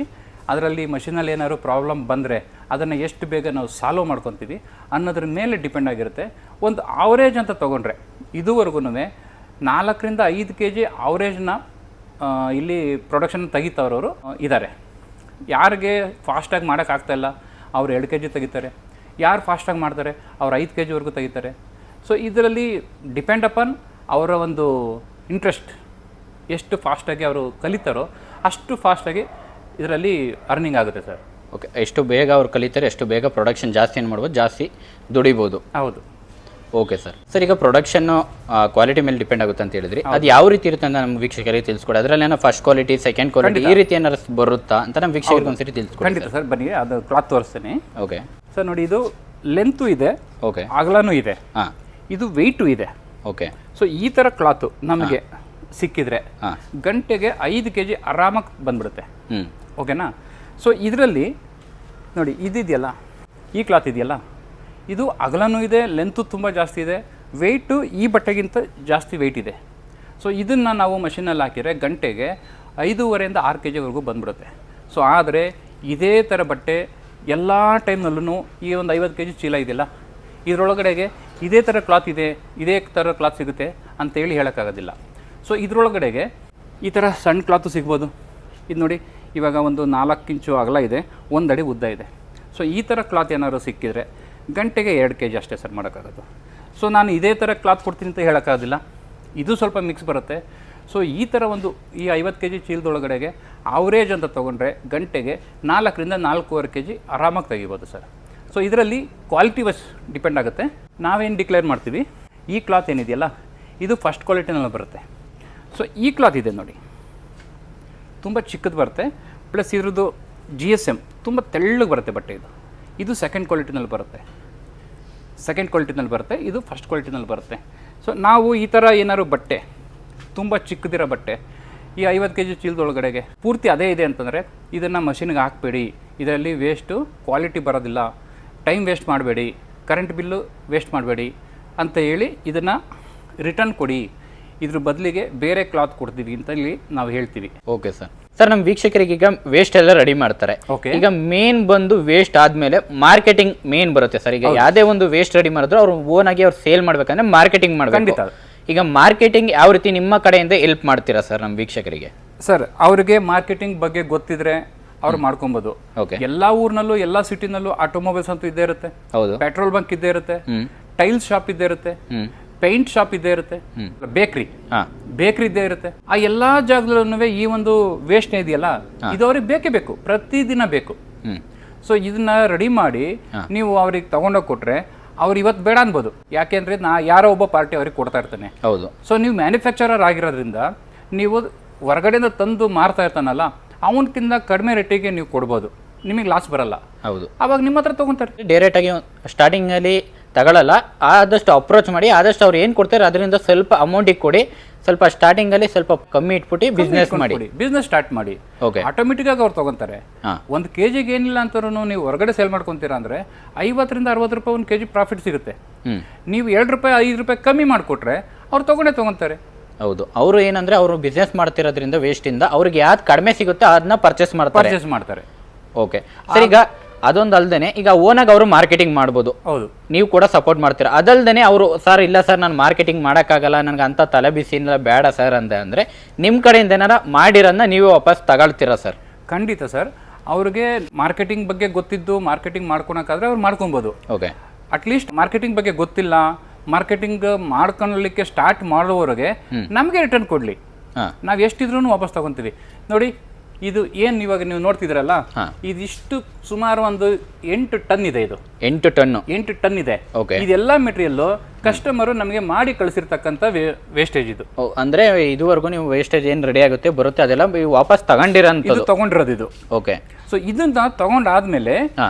Speaker 1: ಅದರಲ್ಲಿ ಮಷಿನಲ್ಲಿ ಏನಾದ್ರು ಪ್ರಾಬ್ಲಮ್ ಬಂದರೆ ಅದನ್ನು ಎಷ್ಟು ಬೇಗ ನಾವು ಸಾಲ್ವ್ ಮಾಡ್ಕೊತೀವಿ ಅನ್ನೋದ್ರ ಮೇಲೆ ಡಿಪೆಂಡ್ ಆಗಿರುತ್ತೆ. ಒಂದು ಆವ್ರೇಜ್ ಅಂತ ತೊಗೊಂಡ್ರೆ ಇದುವರೆಗೂ 4 ರಿಂದ 5 kg ಆವ್ರೇಜ್ನ ಇಲ್ಲಿ ಪ್ರೊಡಕ್ಷನ್ ತೆಗಿತವ್ರವರು ಇದ್ದಾರೆ. ಯಾರಿಗೆ ಫಾಸ್ಟಾಗಿ ಮಾಡೋಕ್ಕಾಗ್ತಾಯಿಲ್ಲ ಅವ್ರು 2 kg ತೆಗಿತಾರೆ, ಯಾರು ಫಾಸ್ಟಾಗಿ ಮಾಡ್ತಾರೆ ಅವ್ರು 5 kgವರೆಗೂ ತೆಗಿತಾರೆ. ಸೊ ಇದರಲ್ಲಿ ಡಿಪೆಂಡ್ ಅಪಾನ್ ಅವರ ಒಂದು ಇಂಟ್ರೆಸ್ಟ್, ಎಷ್ಟು ಫಾಸ್ಟಾಗಿ ಅವರು ಕಲಿತಾರೋ ಅಷ್ಟು ಫಾಸ್ಟಾಗಿ ಇದರಲ್ಲಿ ಅರ್ನಿಂಗ್ ಆಗುತ್ತೆ ಸರ್.
Speaker 2: ಓಕೆ, ಎಷ್ಟು ಬೇಗ ಅವ್ರು ಕಲಿತಾರೆ ಅಷ್ಟು ಬೇಗ ಪ್ರೊಡಕ್ಷನ್ ಜಾಸ್ತಿ ಏನು ಮಾಡ್ಬೋದು, ಜಾಸ್ತಿ ದುಡಿಬೋದು.
Speaker 1: ಹೌದು.
Speaker 2: Okay sir. ಸರ್, ಈಗ ಪ್ರೊಡಕ್ಷನ್ನು ಕ್ವಾಲಿಟಿ ಮೇಲೆ ಡಿಪೆಂಡ್ ಆಗುತ್ತೆ ಅಂತ ಹೇಳಿದ್ರಿ, ಅದು ಯಾವ ರೀತಿ ಇರುತ್ತೆ ಅಂತ ನಮ್ಮ ವೀಕ್ಷಕರಿಗೆ ತಿಳಿಸ್ಕೊಡಿ. ಅದರಲ್ಲಿ ಏನೋ ಫಸ್ಟ್ ಕ್ವಾಲಿಟಿ, ಸೆಕೆಂಡ್ ಕ್ವಾಲಿಟಿ ಈ ರೀತಿ ಏನಾರು ಬರುತ್ತಾ ಅಂತ ನಮ್ಮ ವೀಕ್ಷಕರಿಗೆ ಒಂದ್ಸರಿ ತಿಳಿಸ್ಕೊಡಿ.
Speaker 1: ಖಂಡಿತ ಸರ್, ಬನ್ನಿ ಅದು ಕ್ಲಾತ್ ತೋರಿಸ್ತೀನಿ.
Speaker 2: ಓಕೆ
Speaker 1: ಸರ್, ನೋಡಿ ಇದು ಲೆಂತು ಇದೆ,
Speaker 2: ಓಕೆ,
Speaker 1: ಅಗಲನೂ ಇದೆ, ಇದು ವೆಯ್ಟು ಇದೆ.
Speaker 2: ಓಕೆ.
Speaker 1: ಸೊ ಈ ಥರ ಕ್ಲಾತು ನಮಗೆ ಸಿಕ್ಕಿದ್ರೆ ಗಂಟೆಗೆ 5 kg ಆರಾಮಾಗಿ ಬಂದ್ಬಿಡುತ್ತೆ. ಓಕೆನಾ? ಸೊ ಇದರಲ್ಲಿ ನೋಡಿ ಇದಿದೆಯಲ್ಲ, ಈ ಕ್ಲಾತ್ ಇದೆಯಲ್ಲ, ಇದು ಅಗಲನೂ ಇದೆ, ಲೆಂತು ತುಂಬ ಜಾಸ್ತಿ ಇದೆ, ವೆಯ್ಟು ಈ ಬಟ್ಟೆಗಿಂತ ಜಾಸ್ತಿ ವೆಯ್ಟ್ ಇದೆ. ಸೊ ಇದನ್ನು ನಾವು ಮಷಿನಲ್ಲಿ ಹಾಕಿದರೆ ಗಂಟೆಗೆ 5.5 ರಿಂದ 6 kgವರೆಗೂ ಬಂದ್ಬಿಡುತ್ತೆ. ಸೊ ಆದರೆ ಇದೇ ಥರ ಬಟ್ಟೆ ಎಲ್ಲ ಟೈಮ್ನಲ್ಲೂ ಈ ಒಂದು 50 kg ಚೀಲ ಇದೆಯಲ್ಲ, ಇದರೊಳಗಡೆಗೆ ಇದೇ ಥರ ಕ್ಲಾತ್ ಇದೆ, ಇದೇ ಥರ ಕ್ಲಾತ್ ಸಿಗುತ್ತೆ ಅಂತೇಳಿ ಹೇಳೋಕ್ಕಾಗೋದಿಲ್ಲ. ಸೊ ಇದರೊಳಗಡೆಗೆ ಈ ಥರ ಸಣ್ಣ ಕ್ಲಾತು ಸಿಗ್ಬೋದು. ಇದು ನೋಡಿ, ಇವಾಗ ಒಂದು 4 ಇಂಚು ಅಗಲ ಇದೆ, 1 ಅಡಿ ಉದ್ದ ಇದೆ. ಸೊ ಈ ಥರ ಕ್ಲಾತ್ ಏನಾದ್ರು ಸಿಕ್ಕಿದರೆ ಗಂಟೆಗೆ 2 kg ಅಷ್ಟೇ ಸರ್ ಮಾಡೋಕ್ಕಾಗೋದು. ಸೊ ನಾನು ಇದೇ ಥರ ಕ್ಲಾತ್ ಕೊಡ್ತೀನಿ ಅಂತ ಹೇಳೋಕ್ಕಾಗೋದಿಲ್ಲ, ಇದು ಸ್ವಲ್ಪ ಮಿಕ್ಸ್ ಬರುತ್ತೆ. ಸೊ ಈ ಥರ ಒಂದು ಈ 50 kg ಚೀಲದೊಳಗಡೆಗೆ ಅವರೇಜ್ ಅಂತ ತೊಗೊಂಡ್ರೆ ಗಂಟೆಗೆ 4 ರಿಂದ 4.25 kg ಆರಾಮಾಗಿ ತೆಗಿಬೋದು ಸರ್. ಸೊ ಇದರಲ್ಲಿ ಕ್ವಾಲಿಟಿ ವೈಸ್ ಡಿಪೆಂಡ್ ಆಗುತ್ತೆ. ನಾವೇನು ಡಿಕ್ಲೇರ್ ಮಾಡ್ತೀವಿ, ಈ ಕ್ಲಾತ್ ಏನಿದೆಯಲ್ಲ ಇದು ಫಸ್ಟ್ ಕ್ವಾಲಿಟಿನಲ್ಲಿ ಬರುತ್ತೆ. ಸೊ ಈ ಕ್ಲಾತ್ ಇದೆ ನೋಡಿ, ತುಂಬ ಚಿಕ್ಕದು ಬರುತ್ತೆ, ಪ್ಲಸ್ ಇದ್ರದ್ದು GSM ತುಂಬ ತೆಳ್ಳಗೆ ಬರುತ್ತೆ ಬಟ್ಟೆ. ಇದು ಸೆಕೆಂಡ್ ಕ್ವಾಲಿಟಿನಲ್ಲಿ ಬರುತ್ತೆ, ಇದು ಫಸ್ಟ್ ಕ್ವಾಲಿಟಿನಲ್ಲಿ ಬರುತ್ತೆ. ಸೊ ನಾವು ಈ ಥರ ಏನಾದ್ರು ಬಟ್ಟೆ ತುಂಬ ಚಿಕ್ಕದಿರೋ ಬಟ್ಟೆ ಈ 50 kg ಚೀಲದೊಳಗಡೆಗೆ ಪೂರ್ತಿ ಅದೇ ಇದೆ ಅಂತಂದರೆ ಇದನ್ನು ಮಷಿನ್ಗೆ ಹಾಕಬೇಡಿ, ಇದರಲ್ಲಿ ವೇಸ್ಟು ಕ್ವಾಲಿಟಿ ಬರೋದಿಲ್ಲ, ಟೈಮ್ ವೇಸ್ಟ್ ಮಾಡಬೇಡಿ, ಕರೆಂಟ್ ಬಿಲ್ಲು ವೇಸ್ಟ್ ಮಾಡಬೇಡಿ ಅಂತ ಹೇಳಿ ಇದನ್ನು ರಿಟರ್ನ್ ಕೊಡಿ, ಇದ್ರ ಬದಲಿಗೆ ಬೇರೆ ಕ್ಲಾತ್ ಕೊಡ್ತೀವಿ ಅಂತ ಇಲ್ಲಿ ನಾವು ಹೇಳ್ತೀವಿ.
Speaker 2: Okay sir. ಸರ್ ನಮ್ಮ ವೀಕ್ಷಕರಿಗೆ ಈಗ ವೇಸ್ಟ್ ಎಲ್ಲ ರೆಡಿ ಮಾಡ್ತಾರೆ. ಈಗ ಮೇನ್ ಬಂದು ವೇಸ್ಟ್ ಆದ್ಮೇಲೆ ಮಾರ್ಕೆಟಿಂಗ್ ಮೇನ್ ಬರುತ್ತೆ ಸರ್. ಈಗ ಯಾವುದೇ ಒಂದು ವೇಸ್ಟ್ ರೆಡಿ ಮಾಡಿದ್ರು ಅವ್ರು ಓನ್ ಆಗಿ ಅವ್ರು ಸೇಲ್ ಮಾಡ್ಬೇಕಂದ್ರೆ ಮಾರ್ಕೆಟಿಂಗ್ ಮಾಡಬೇಕು. ಈಗ ಮಾರ್ಕೆಟಿಂಗ್ ಯಾವ ರೀತಿ ನಿಮ್ಮ ಕಡೆಯಿಂದ ಹೆಲ್ಪ್ ಮಾಡ್ತೀರಾ ಸರ್ ನಮ್ಮ ವೀಕ್ಷಕರಿಗೆ?
Speaker 1: ಸರ್ ಅವ್ರಿಗೆ ಮಾರ್ಕೆಟಿಂಗ್ ಬಗ್ಗೆ ಗೊತ್ತಿದ್ರೆ ಅವ್ರು ಮಾಡ್ಕೊಬೋದು. ಎಲ್ಲಾ ಊರ್ನಲ್ಲೂ ಎಲ್ಲಾ ಸಿಟಿನಲ್ಲೂ ಆಟೋಮೊಬೈಲ್ಸ್ ಅಂತೂ ಇದ್ದೇ ಇರುತ್ತೆ, ಪೆಟ್ರೋಲ್ ಬಂಕ್ ಇದ್ದೇ ಇರುತ್ತೆ, ಟೈಲ್ಸ್ ಶಾಪ್ ಇದ್ದೇ ಇರುತ್ತೆ, ಪೇಂಟ್ ಶಾಪ್ ಇದ್ದೇ ಇರುತ್ತೆ, ಬೇಕ್ರಿ ಇದ್ದೇ ಇರುತ್ತೆ. ಆ ಎಲ್ಲಾ ಜಾಗದಲ್ಲೂ ಈ ಒಂದು ವೇಸ್ಟ್ ಇದೆಯಲ್ಲ ಇದು ಅವ್ರಿಗೆ ಬೇಕೇ ಬೇಕು, ಪ್ರತಿದಿನ ಬೇಕು. ಸೊ ಇದನ್ನ ರೆಡಿ ಮಾಡಿ ನೀವು ಅವ್ರಿಗೆ ತಗೊಂಡೋಗಿ ಕೊಟ್ರೆ ಅವ್ರು ಇವತ್ತು ಬೇಡ ಅನ್ಬೋದು, ಯಾಕೆಂದ್ರೆ ಯಾರೋ ಒಬ್ಬ ಪಾರ್ಟಿ ಅವ್ರಿಗೆ ಕೊಡ್ತಾ ಇರ್ತಾನೆ.
Speaker 2: ಹೌದು.
Speaker 1: ಸೊ ನೀವು ಮ್ಯಾನುಫ್ಯಾಕ್ಚರರ್ ಆಗಿರೋದ್ರಿಂದ ನೀವು ಹೊರಗಡೆಯಿಂದ ತಂದು ಮಾರ್ತಾ ಇರ್ತಾನಲ್ಲ ಅವನಕ್ಕಿಂತ ಕಡಿಮೆ ರೇಟಿಗೆ ನೀವು ಕೊಡ್ಬೋದು, ನಿಮಗೆ ಲಾಸ್ ಬರಲ್ಲ.
Speaker 2: ಹೌದು.
Speaker 1: ಅವಾಗ ನಿಮ್ಮ ಹತ್ರ ತಗೊಂತಾರೆ.
Speaker 2: ಡೈರೆಕ್ಟ್ ಆಗಿ ಸ್ಟಾರ್ಟಿಂಗ್ ಅಲ್ಲಿ ತಗೊಳ್ಳಲ್ಲ, ಆದಷ್ಟು ಅಪ್ರೋಚ್ ಮಾಡಿ ಆದಷ್ಟು ಅವ್ರು ಏನು ಕೊಡ್ತಾರೆ ಅದರಿಂದ ಸ್ವಲ್ಪ ಅಮೌಂಟಿಗೆ ಕೊಡಿ, ಸ್ವಲ್ಪ ಸ್ಟಾರ್ಟಿಂಗ್ ಅಲ್ಲಿ ಸ್ವಲ್ಪ ಕಮ್ಮಿ ಇಟ್ಬಿಟ್ಟು
Speaker 1: ಬಿಸ್ನೆಸ್ ಸ್ಟಾರ್ಟ್ ಮಾಡಿ. ಆಟೋಮೆಟಿಕ್ ಆಗಿ ಅವ್ರು ತಗೊಂತಾರೆ. 1 kg ಏನಿಲ್ಲ ಅಂತಾರು ನೀವು ಹೊರಗಡೆ ಸೇಲ್ ಮಾಡ್ಕೊಂತೀರಾ ಅಂದ್ರೆ 50 ರಿಂದ 60 ರೂಪಾಯಿ 1 kg ಪ್ರಾಫಿಟ್ ಸಿಗುತ್ತೆ. ನೀವು 2 ರೂಪಾಯಿ 5 ರೂಪಾಯಿ ಕಮ್ಮಿ ಮಾಡಿಕೊಟ್ರೆ ಅವ್ರು ತಗೊಂತಾರೆ.
Speaker 2: ಹೌದು. ಅವರು ಏನಂದ್ರೆ ಅವರು ಬಿಸ್ನೆಸ್ ಮಾಡ್ತಿರೋದ್ರಿಂದ ವೇಸ್ಟ್ ಇಂದ ಅವ್ರಿಗೆ ಯಾವ್ದು ಕಡಿಮೆ ಸಿಗುತ್ತೆ ಅದನ್ನ ಪರ್ಚೇಸ್ ಮಾಡ್ತಾರೆ. Okay sir. ಈಗ ಅದೊಂದು ಅಲ್ದೇನೆ ಈಗ ಓನಾಗಿ ಅವರು ಮಾರ್ಕೆಟಿಂಗ್ ಮಾಡ್ಬೋದು.
Speaker 1: ಹೌದು.
Speaker 2: ನೀವು ಕೂಡ ಸಪೋರ್ಟ್ ಮಾಡ್ತೀರಾ. ಅದಲ್ದೇನೆ ಅವರು ಸರ್ ಇಲ್ಲ ಸರ್ ನಾನು ಮಾರ್ಕೆಟಿಂಗ್ ಮಾಡೋಕ್ಕಾಗಲ್ಲ, ನನಗೆ ಅಂತ ತಲೆ ಬಿಸಿ ಬೇಡ ಸರ್ ಅಂದ್ರೆ ನಿಮ್ಮ ಕಡೆಯಿಂದ ಏನಾರ ಮಾಡಿರೋದನ್ನ ನೀವು ವಾಪಸ್ ತಗೊಳ್ತೀರಾ ಸರ್?
Speaker 1: ಖಂಡಿತ ಸರ್. ಅವ್ರಿಗೆ ಮಾರ್ಕೆಟಿಂಗ್ ಬಗ್ಗೆ ಗೊತ್ತಿದ್ದು ಮಾರ್ಕೆಟಿಂಗ್ ಮಾಡ್ಕೊಳಕ್ಕಾದ್ರೆ ಅವ್ರು ಮಾಡ್ಕೊಬೋದು.
Speaker 2: ಓಕೆ.
Speaker 1: ಅಟ್ಲೀಸ್ಟ್ ಮಾರ್ಕೆಟಿಂಗ್ ಬಗ್ಗೆ ಗೊತ್ತಿಲ್ಲ, ಮಾರ್ಕೆಟಿಂಗ್ ಮಾಡ್ಕೊಳ್ಳಲಿಕ್ಕೆ ಸ್ಟಾರ್ಟ್ ಮಾಡುವವರೆಗೆ ನಮಗೆ ರಿಟರ್ನ್ ಕೊಡ್ಲಿ, ನಾವು ಎಷ್ಟಿದ್ರು ವಾಪಸ್ ತಗೊಂತೀವಿ. ನೋಡಿ, ಇದು ಏನು ಇವಾಗ ನೀವು ನೋಡ್ತಿದ್ರಲ್ಲ, ಇದಿಷ್ಟು ಸುಮಾರು ಒಂದು 8 ಟನ್ ಇದೆ. ಇದು 8 ಟನ್ ಇದೆ. ಇದೆಲ್ಲ ಮೆಟೀರಿಯಲ್ ಕಸ್ಟಮರ್ ನಮಗೆ ಮಾಡಿ ಕಳಿಸಿರ್ತಕ್ಕಂಥ ವೇಸ್ಟೇಜ್. ಇದು
Speaker 2: ಅಂದ್ರೆ ಇದುವರೆಗೂ ನೀವು ವೇಸ್ಟೇಜ್ ಏನು ರೆಡಿ ಆಗುತ್ತೆ ಬರುತ್ತೆ ಅದೆಲ್ಲ ವಾಪಸ್
Speaker 1: ತಗೊಂಡಿರೋದು ಇದು.
Speaker 2: ಓಕೆ.
Speaker 1: ಸೊ ಇದನ್ನ ತಗೊಂಡಾದ್ಮೇಲೆ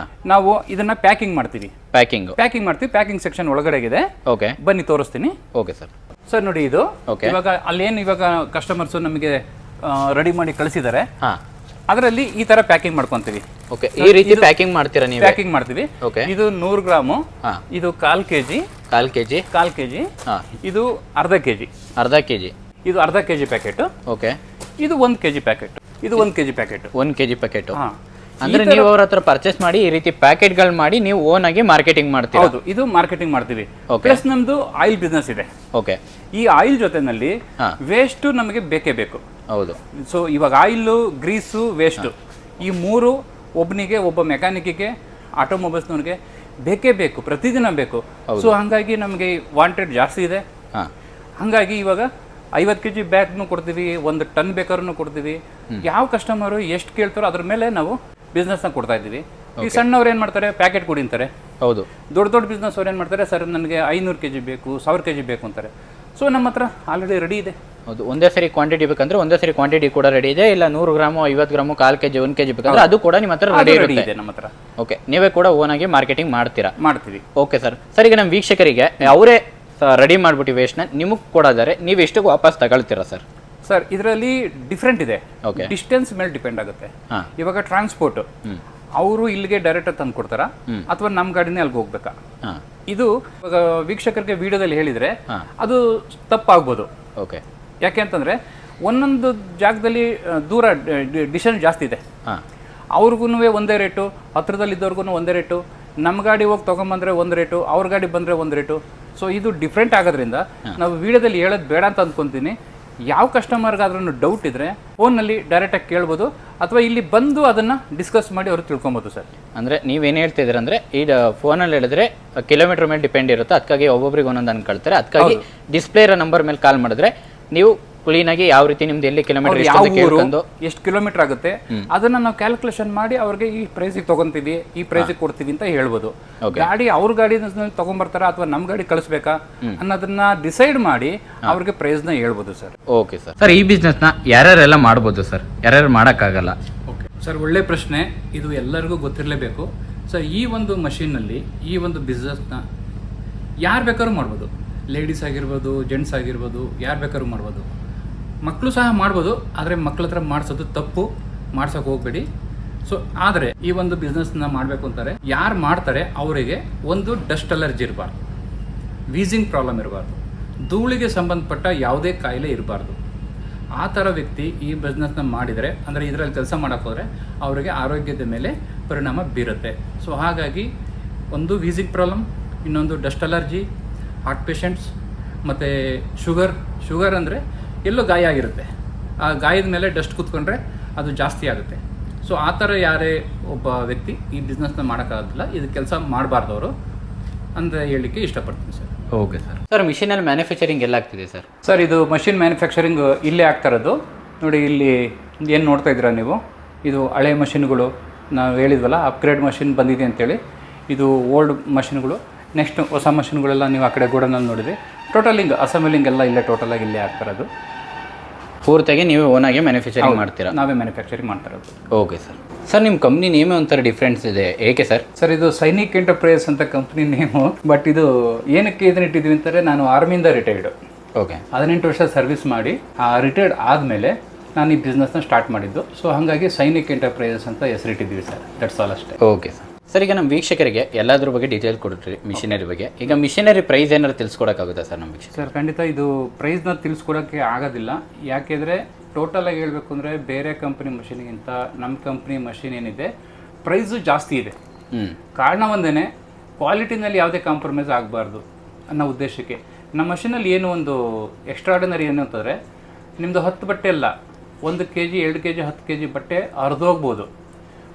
Speaker 1: ನಾವು ಇದನ್ನ ಪ್ಯಾಕಿಂಗ್ ಮಾಡ್ತೀವಿ. Packing section ಒಳಗಡೆಗಿದೆ.
Speaker 2: ಓಕೆ,
Speaker 1: ಬನ್ನಿ ತೋರಿಸ್ತೀನಿ.
Speaker 2: Okay sir.
Speaker 1: ಸರ್ ನೋಡಿ, ಇದು ಇವಾಗ ಅಲ್ಲೇನು ಇವಾಗ ಕಸ್ಟಮರ್ಸ್ ನಮಗೆ ರೆಡಿ ಮಾಡಿ ಕಳಿಸಿದ್ದಾರೆ, ಅದರಲ್ಲಿ ಈ ತರ ಪ್ಯಾಕಿಂಗ್ ಮಾಡ್ಕೊಂತೀವಿ.
Speaker 2: ಓಕೆ, ಈ ರೀತಿ ಪ್ಯಾಕಿಂಗ್ ಮಾಡ್ತೀರಾ ನೀವು?
Speaker 1: ಪ್ಯಾಕಿಂಗ್ ಮಾಡ್ತೀವಿ. ಇದು 100 ಗ್ರಾಮು, ಇದು 1/4 kg, ಇದು ಅರ್ಧ ಕೆಜಿ, ಇದು ಅರ್ಧ ಕೆಜಿ ಪ್ಯಾಕೆಟ್.
Speaker 2: ಓಕೆ.
Speaker 1: ಇದು 1 kg ಪ್ಯಾಕೆಟ್, ಇದು 1 kg ಪ್ಯಾಕೆಟ್.
Speaker 2: 1 kg packet. ಅಂದ್ರೆ ನೀವು ಅವ್ರ ಹತ್ರ ಪರ್ಚೇಸ್ ಮಾಡಿ ಈ ರೀತಿ ಪ್ಯಾಕೆಟ್ಗಳು ಮಾಡಿ ನೀವು ಓನ್ ಆಗಿ ಮಾರ್ಕೆಟಿಂಗ್ ಮಾಡ್ತೀರಾ?
Speaker 1: ಹೌದು, ಇದು ಮಾರ್ಕೆಟಿಂಗ್ ಮಾಡ್ತೀವಿ. ಪ್ಲಸ್ ನಮ್ದು ಆಯಿಲ್ ಬಿಸ್ನೆಸ್ ಇದೆ.
Speaker 2: ಓಕೆ.
Speaker 1: ಈ ಆಯಿಲ್ ಜೊತೆನಲ್ಲಿ ವೇಸ್ಟ್ ನಮಗೆ ಬೇಕೇ ಬೇಕು.
Speaker 2: ಹೌದು.
Speaker 1: ಸೊ ಇವಾಗ ಆಯಿಲ್, ಗ್ರೀಸು, ವೇಸ್ಟ್ ಈ 3 ಒಬ್ಬನಿಗೆ, ಒಬ್ಬ ಮೆಕ್ಯಾನಿಕ್ಗೆ, ಆಟೋಮೊಬೈಲ್ಸ್ನವ್ರಿಗೆ ಬೇಕೇ ಬೇಕು, ಪ್ರತಿದಿನ ಬೇಕು. ಸೊ ಹಂಗಾಗಿ ನಮಗೆ ವಾಂಟೆಡ್ ಜಾಸ್ತಿ ಇದೆ. ಹಂಗಾಗಿ ಇವಾಗ 50 kg ಬ್ಯಾಗ್ನು ಕೊಡ್ತೀವಿ, 1 ಟನ್ ಬೇಕಾದ್ರೂ ಕೊಡ್ತೀವಿ. ಯಾವ ಕಸ್ಟಮರು ಎಷ್ಟು ಕೇಳ್ತಾರೋ ಅದ್ರ ಮೇಲೆ ನಾವು ಬಿಸ್ನೆಸ್ನ ಕೊಡ್ತಾ ಇದ್ದೀವಿ. ಈ ಸಣ್ಣವ್ರು ಏನು ಮಾಡ್ತಾರೆ, ಪ್ಯಾಕೆಟ್ ಕೊಡಿ ಅಂತಾರೆ.
Speaker 2: ಹೌದು.
Speaker 1: ದೊಡ್ಡ ಬಿಸ್ನೆಸ್ ಅವ್ರು ಏನು ಮಾಡ್ತಾರೆ, ಸರ್ ನನಗೆ 500 kg ಬೇಕು, 1000 kg ಬೇಕು ಅಂತಾರೆ. ಸೊ ನಮ್ಮ ಹತ್ರ ಆಲ್ರೆಡಿ ರೆಡಿ ಇದೆ.
Speaker 2: ಹೌದು. ಒಂದೇ ಸರಿ ಕ್ವಾಂಟಿಟಿ ಬೇಕಂದ್ರೆ ಒಂದೇ ಸರಿ ಕ್ವಾಂಟಿಟಿ ಕೂಡ ರೆಡಿ ಇದೆ. ಇಲ್ಲ 100 ಗ್ರಾಮು, 50 ಗ್ರಾಮು, 1/4 kg, 1 kg ಬೇಕಂದ್ರೆ ಅದು ಕೂಡ ನಿಮ್ಮ ಹತ್ರ ರೆಡಿ ಇದೆ ನಮ್ಮ ಹತ್ರ. ಓಕೆ. ನೀವೇ ಕೂಡ ಓನ್ ಆಗಿ ಮಾರ್ಕೆಟಿಂಗ್ ಮಾಡ್ತೀವಿ. Okay sir. ಸರ್, ಈಗ ನಮ್ಮ ವೀಕ್ಷಕರಿಗೆ ಅವರೇ ರೆಡಿ ಮಾಡ್ಬಿಟ್ಟು ವೇಸ್ಟ್ನ ನಿಮಗೆ ಕೊಡೋದಾರೆ ನೀವು ಎಷ್ಟು ವಾಪಸ್ ತಗೊಳ್ತೀರಾ ಸರ್?
Speaker 1: ಸರ್, ಇದರಲ್ಲಿ ಡಿಫ್ರೆಂಟ್ ಇದೆ. ಡಿಸ್ಟೆನ್ಸ್ ಮೇಲೆ ಡಿಪೆಂಡ್ ಆಗುತ್ತೆ. ಇವಾಗ ಟ್ರಾನ್ಸ್ಪೋರ್ಟ್ ಅವರು ಇಲ್ಲಿಗೆ ಡೈರೆಕ್ಟ್ ತಂದು ಕೊಡ್ತಾರ ಅಥವಾ ನಮ್ಮ ಗಾಡಿನೇ ಅಲ್ಲಿಗೆ ಹೋಗ್ಬೇಕಾ? ಇದು ಇವಾಗ ವೀಕ್ಷಕರಿಗೆ ವಿಡಿಯೋದಲ್ಲಿ ಹೇಳಿದ್ರೆ ಅದು ತಪ್ಪಾಗ್ಬೋದು.
Speaker 2: ಓಕೆ.
Speaker 1: ಯಾಕೆ ಅಂತಂದ್ರೆ ಒಂದೊಂದು ಜಾಗದಲ್ಲಿ ದೂರ ಡಿಸ್ಟೆನ್ಸ್ ಜಾಸ್ತಿ ಇದೆ. ಅವ್ರಿಗೂ ಒಂದೇ ರೇಟು, ಹತ್ರದಲ್ಲಿದ್ದವ್ರಿಗೂ ಒಂದೇ ರೇಟು. ನಮ್ಮ ಗಾಡಿ ಹೋಗಿ ತೊಗೊಂಬಂದ್ರೆ ಒಂದು ರೇಟು, ಅವ್ರ ಗಾಡಿ ಬಂದರೆ ಒಂದು ರೇಟು. ಸೊ ಇದು ಡಿಫ್ರೆಂಟ್ ಆಗೋದ್ರಿಂದ ನಾವು ವಿಡಿಯೋದಲ್ಲಿ ಹೇಳೋದು ಬೇಡ ಅಂತ ಅಂದ್ಕೊತೀನಿ. ಯಾವ ಕಸ್ಟಮರ್ಗಾದ್ರೂ ಡೌಟ್ ಇದ್ದರೆ ಫೋನಲ್ಲಿ ಡೈರೆಕ್ಟಾಗಿ ಕೇಳ್ಬೋದು, ಅಥವಾ ಇಲ್ಲಿ ಬಂದು ಅದನ್ನು ಡಿಸ್ಕಸ್ ಮಾಡಿ ಅವರು ತಿಳ್ಕೊಬೋದು ಸರ್.
Speaker 2: ಅಂದರೆ ನೀವೇನು ಹೇಳ್ತಿದ್ದೀರ ಅಂದರೆ ಈಗ ಫೋನಲ್ಲಿ ಹೇಳಿದ್ರೆ ಕಿಲೋಮೀಟರ್ ಮೇಲೆ ಡಿಪೆಂಡ್ ಇರುತ್ತೆ, ಅದಕ್ಕಾಗಿ ಒಬ್ಬೊಬ್ರಿಗೆ ಒಂದೊಂದು ಅನ್ಕೊಳ್ತಾರೆ. ಅದಕ್ಕಾಗಿ ಡಿಸ್ಪ್ಲೇ ಇರೋ ನಂಬರ್ ಮೇಲೆ ಕಾಲ್ ಮಾಡಿದ್ರೆ ನೀವು ಕ್ಲೀನಾಗಿ ಯಾವ ರೀತಿ ನಿಮ್ದು ಎಲ್ಲಿ ಕಿಲೋಮೀಟರ್
Speaker 1: ಎಷ್ಟು ಕಿಲೋಮೀಟರ್ ಆಗುತ್ತೆ ಅದನ್ನ ನಾವು ಕ್ಯಾಲ್ಕುಲೇಷನ್ ಮಾಡಿ ಅವ್ರಿಗೆ ಈ ಪ್ರೈಸಿಗೆ ತಗೊಂತೀವಿ, ಈ ಪ್ರೈಸಿಗೆ ಕೊಡ್ತೀವಿ ಅಂತ ಹೇಳ್ಬೋದು. ಗಾಡಿ ಅವ್ರ ಗಾಡಿ ತಗೊಂಡ್ಬರ್ತಾರ ಅಥವಾ ನಮ್ಮ ಗಾಡಿ ಕಳಿಸ್ಬೇಕಾ ಅನ್ನೋದನ್ನ ಡಿಸೈಡ್ ಮಾಡಿ ಅವ್ರಿಗೆ ಪ್ರೈಸ್ನ ಹೇಳ್ಬೋದು ಸರ್.
Speaker 2: Okay sir. ಸರ್ ಈ ಬಿಸ್ನೆಸ್ನ ಯಾರ್ಯಾರೆಲ್ಲ ಮಾಡ್ಬೋದು ಸರ್, ಯಾರ್ಯಾರು ಮಾಡೋಕ್ಕಾಗಲ್ಲ?
Speaker 1: ಓಕೆ ಸರ್, ಒಳ್ಳೆ ಪ್ರಶ್ನೆ. ಇದು ಎಲ್ಲರಿಗೂ ಗೊತ್ತಿರಲೇಬೇಕು. ಸೊ ಈ ಒಂದು ಮಷೀನಲ್ಲಿ ಈ ಒಂದು ಬಿಸ್ನೆಸ್ನ ಯಾರು ಬೇಕಾದ್ರೂ ಮಾಡ್ಬೋದು. ಲೇಡೀಸ್ ಆಗಿರ್ಬೋದು, ಜೆಂಟ್ಸ್ ಆಗಿರ್ಬೋದು, ಯಾರು ಬೇಕಾದ್ರೂ ಮಾಡ್ಬೋದು. ಮಕ್ಕಳು ಸಹ ಮಾಡ್ಬೋದು, ಆದರೆ ಮಕ್ಕಳ ಹತ್ರ ಮಾಡಿಸೋದು ತಪ್ಪು, ಮಾಡ್ಸೋಕೆ ಹೋಗ್ಬೇಡಿ. ಸೊ ಆದರೆ ಈ ಒಂದು ಬಿಸ್ನೆಸ್ನ ಮಾಡಬೇಕು ಅಂತಾರೆ ಯಾರು ಮಾಡ್ತಾರೆ ಅವರಿಗೆ ಒಂದು ಡಸ್ಟ್ ಅಲರ್ಜಿ ಇರಬಾರ್ದು, ವೀಸಿಂಗ್ ಪ್ರಾಬ್ಲಮ್ ಇರಬಾರ್ದು, ಧೂಳಿಗೆ ಸಂಬಂಧಪಟ್ಟ ಯಾವುದೇ ಕಾಯಿಲೆ ಇರಬಾರ್ದು. ಆ ಥರ ವ್ಯಕ್ತಿ ಈ ಬಿಸ್ನೆಸ್ನ ಮಾಡಿದರೆ, ಅಂದರೆ ಇದರಲ್ಲಿ ಕೆಲಸ ಮಾಡೋಕ್ಕೆ ಹೋದರೆ ಅವರಿಗೆ ಆರೋಗ್ಯದ ಮೇಲೆ ಪರಿಣಾಮ ಬೀರುತ್ತೆ. ಸೊ ಹಾಗಾಗಿ ಒಂದು ವೀಸಿಂಗ್ ಪ್ರಾಬ್ಲಮ್, ಇನ್ನೊಂದು ಡಸ್ಟ್ ಅಲರ್ಜಿ, ಹಾರ್ಟ್ ಪೇಷಂಟ್ಸ್, ಮತ್ತು ಶುಗರ್ ಅಂದರೆ ಎಲ್ಲೋ ಗಾಯ ಆಗಿರುತ್ತೆ, ಆ ಗಾಯದ ಮೇಲೆ ಡಸ್ಟ್ ಕೂತ್ಕೊಂಡ್ರೆ ಅದು ಜಾಸ್ತಿ ಆಗುತ್ತೆ. ಸೊ ಆ ಥರ ಯಾರೇ ಒಬ್ಬ ವ್ಯಕ್ತಿ ಈ ಬಿಸ್ನೆಸ್ನ ಮಾಡೋಕ್ಕಾಗೋದಿಲ್ಲ, ಇದು ಕೆಲಸ ಮಾಡಬಾರ್ದವರು ಅಂತ ಹೇಳಲಿಕ್ಕೆ ಇಷ್ಟಪಡ್ತೀನಿ ಸರ್.
Speaker 2: Okay sir. ಸರ್ ಮಿಷಿನಲ್ಲಿ ಮ್ಯಾನುಫ್ಯಾಕ್ಚರಿಂಗ್ ಎಲ್ಲ ಆಗ್ತಿದೆ ಸರ್?
Speaker 1: ಸರ್ ಇದು ಮಷಿನ್ ಮ್ಯಾನುಫ್ಯಾಕ್ಚರಿಂಗ್ ಇಲ್ಲೇ ಆಗ್ತಾ ಇರೋದು. ನೋಡಿ ಇಲ್ಲಿ ಏನು ನೋಡ್ತಾ ಇದ್ದೀರಾ ನೀವು, ಇದು ಹಳೆ ಮಷಿನ್ಗಳು, ನಾವು ಹೇಳಿದ್ವಲ್ಲ ಅಪ್ಗ್ರೇಡ್ ಮಷಿನ್ ಬಂದಿದೆ ಅಂತೇಳಿ. ಇದು ಓಲ್ಡ್ ಮಷಿನ್ಗಳು. ನೆಕ್ಸ್ಟ್ ಹೊಸ ಮಷಿನ್ಗಳೆಲ್ಲ ನೀವು ಆ ಕಡೆ ಗೋಡನಲ್ಲಿ ನೋಡಿದ್ರೆ ಟೋಟಲಿಂಗ್ ಅಸೆಂಬ್ಲಿಂಗ್ ಎಲ್ಲ ಇಲ್ಲೇ ಟೋಟಲಾಗಿ ಇಲ್ಲೇ ಆಗ್ತಾ ಇರೋದು.
Speaker 2: ಪೂರ್ತಿಯಾಗಿ ನೀವೇ ಓನಾಗಿ ಮ್ಯಾನುಫ್ಯಾಕ್ಚರಿಂಗ್ ಮಾಡ್ತೀರಾ?
Speaker 1: ನಾವೇ ಮ್ಯಾನುಫ್ಯಾಕ್ಚರಿಂಗ್ ಮಾಡ್ತಾ ಇರೋದು.
Speaker 2: Okay sir. ಸರ್ ನಿಮ್ಮ ಕಂಪ್ನಿ ನೇಮೇ ಒಂಥರ ಡಿಫ್ರೆನ್ಸ್ ಇದೆ, ಏಕೆ ಸರ್?
Speaker 1: ಸರ್ ಇದು ಸೈನಿಕ್ ಎಂಟರ್ಪ್ರೈಸ್ ಅಂತ ಕಂಪ್ನಿ ನೇಮು. ಬಟ್ ಇದು ಏನಕ್ಕೆ ಇದನ್ನ ಇಟ್ಟಿದ್ವಿ ಅಂತಾರೆ, ನಾನು ಆರ್ಮಿಯಿಂದ ರಿಟೈರ್ಡ್.
Speaker 2: ಓಕೆ.
Speaker 1: 18 ವರ್ಷ ಸರ್ವಿಸ್ ಮಾಡಿ ರಿಟೈರ್ಡ್ ಆದಮೇಲೆ ನಾನು ಈ ಬಿಸ್ನೆಸ್ನ ಸ್ಟಾರ್ಟ್ ಮಾಡಿದ್ದು. ಸೊ ಹಾಗಾಗಿ ಸೈನಿಕ್ ಎಂಟರ್ಪ್ರೈಸಸ್ ಅಂತ ಹೆಸರಿಟ್ಟಿದ್ವಿ ಸರ್, ದಟ್ಸ್ ಆಲ್ ಅಷ್ಟೇ.
Speaker 2: Okay sir. ಸರ್ ಈಗ ನಮ್ಮ ವೀಕ್ಷಕರಿಗೆ ಎಲ್ಲದ್ರ ಬಗ್ಗೆ ಡೀಟೇಲ್ ಕೊಡ್ರಿ ಮಿಷಿನರಿ ಬಗ್ಗೆ. ಈಗ ಮಿಷಿನರಿ ಪ್ರೈಸ್ ಏನಾದ್ರು ತಿಳಿಸ್ಕೊಡೋಕ್ಕಾಗುತ್ತಾ ಸರ್ ನಮ್ಮ ವೀಕ್ಷಕ?
Speaker 1: ಸರ್ ಖಂಡಿತ ಇದು ಪ್ರೈಸ್ನ ತಿಳಿಸ್ಕೊಡೋಕ್ಕೆ ಆಗೋದಿಲ್ಲ. ಯಾಕೆಂದರೆ ಟೋಟಲಾಗಿ ಹೇಳಬೇಕು ಅಂದರೆ ಬೇರೆ ಕಂಪ್ನಿ ಮಷೀನ್ಗಿಂತ ನಮ್ಮ ಕಂಪ್ನಿ ಮಷೀನ್ ಏನಿದೆ ಪ್ರೈಸು ಜಾಸ್ತಿ ಇದೆ. ಕಾರಣ ಒಂದೇ, ಕ್ವಾಲಿಟಿನಲ್ಲಿ ಯಾವುದೇ ಕಾಂಪ್ರಮೈಸ್ ಆಗಬಾರ್ದು ಅನ್ನೋ ಉದ್ದೇಶಕ್ಕೆ. ನಮ್ಮ ಮಷೀನಲ್ಲಿ ಏನು ಒಂದು ಎಕ್ಸ್ಟ್ರಾರ್ಡಿನರಿ ಏನು ಅಂತಂದರೆ, ನಿಮ್ಮದು 10 ಬಟ್ಟೆ ಅಲ್ಲ, 1 kg 2 kg 10 kg ಬಟ್ಟೆ ಹರಿದೋಗ್ಬೋದು,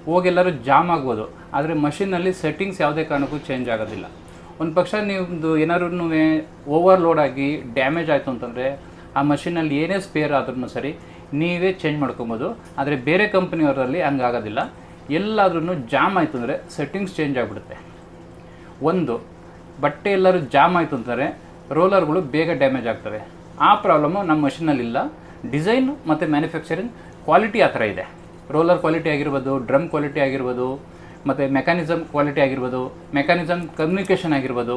Speaker 1: ಹೋಗೆಲ್ಲರೂ ಜಾಮ್ ಆಗ್ಬೋದು. ಆದರೆ ಮಷೀನಲ್ಲಿ ಸೆಟ್ಟಿಂಗ್ಸ್ ಯಾವುದೇ ಕಾರಣಕ್ಕೂ ಚೇಂಜ್ ಆಗೋದಿಲ್ಲ. ಒಂದು ಪಕ್ಷ ನಿಮ್ಮದು ಏನಾದ್ರು ಓವರ್ಲೋಡ್ ಆಗಿ ಡ್ಯಾಮೇಜ್ ಆಯಿತು ಅಂತಂದರೆ ಆ ಮಷೀನಲ್ಲಿ ಏನೇ ಸ್ಪೇರ್ ಆದ್ರೂ ಸರಿ ನೀವೇ ಚೇಂಜ್ ಮಾಡ್ಕೊಬೋದು. ಆದರೆ ಬೇರೆ ಕಂಪ್ನಿಯವರಲ್ಲಿ ಹಂಗಾಗೋದಿಲ್ಲ. ಎಲ್ಲಾದ್ರೂ ಜಾಮ್ ಆಯಿತು ಅಂದರೆ ಸೆಟ್ಟಿಂಗ್ಸ್ ಚೇಂಜ್ ಆಗಿಬಿಡುತ್ತೆ. ಒಂದು ಬಟ್ಟೆ ಎಲ್ಲರೂ ಜಾಮ್ ಆಯಿತು ಅಂತಂದರೆ ರೋಲರ್ಗಳು ಬೇಗ ಡ್ಯಾಮೇಜ್ ಆಗ್ತವೆ. ಆ ಪ್ರಾಬ್ಲಮ್ಮು ನಮ್ಮ ಮಷೀನಲ್ಲಿಲ್ಲ. ಡಿಸೈನು ಮತ್ತು ಮ್ಯಾನುಫ್ಯಾಕ್ಚರಿಂಗ್ ಕ್ವಾಲಿಟಿ ಆ ಥರ ಇದೆ. ರೋಲರ್ ಕ್ವಾಲಿಟಿ ಆಗಿರ್ಬೋದು, ಡ್ರಮ್ ಕ್ವಾಲಿಟಿ ಆಗಿರ್ಬೋದು, ಮತ್ತು ಮೆಕ್ಯಾನಿಸಮ್ ಕ್ವಾಲಿಟಿ ಆಗಿರ್ಬೋದು, ಮೆಕ್ಯಾನಿಸಮ್ ಕಮ್ಯುನಿಕೇಷನ್ ಆಗಿರ್ಬೋದು.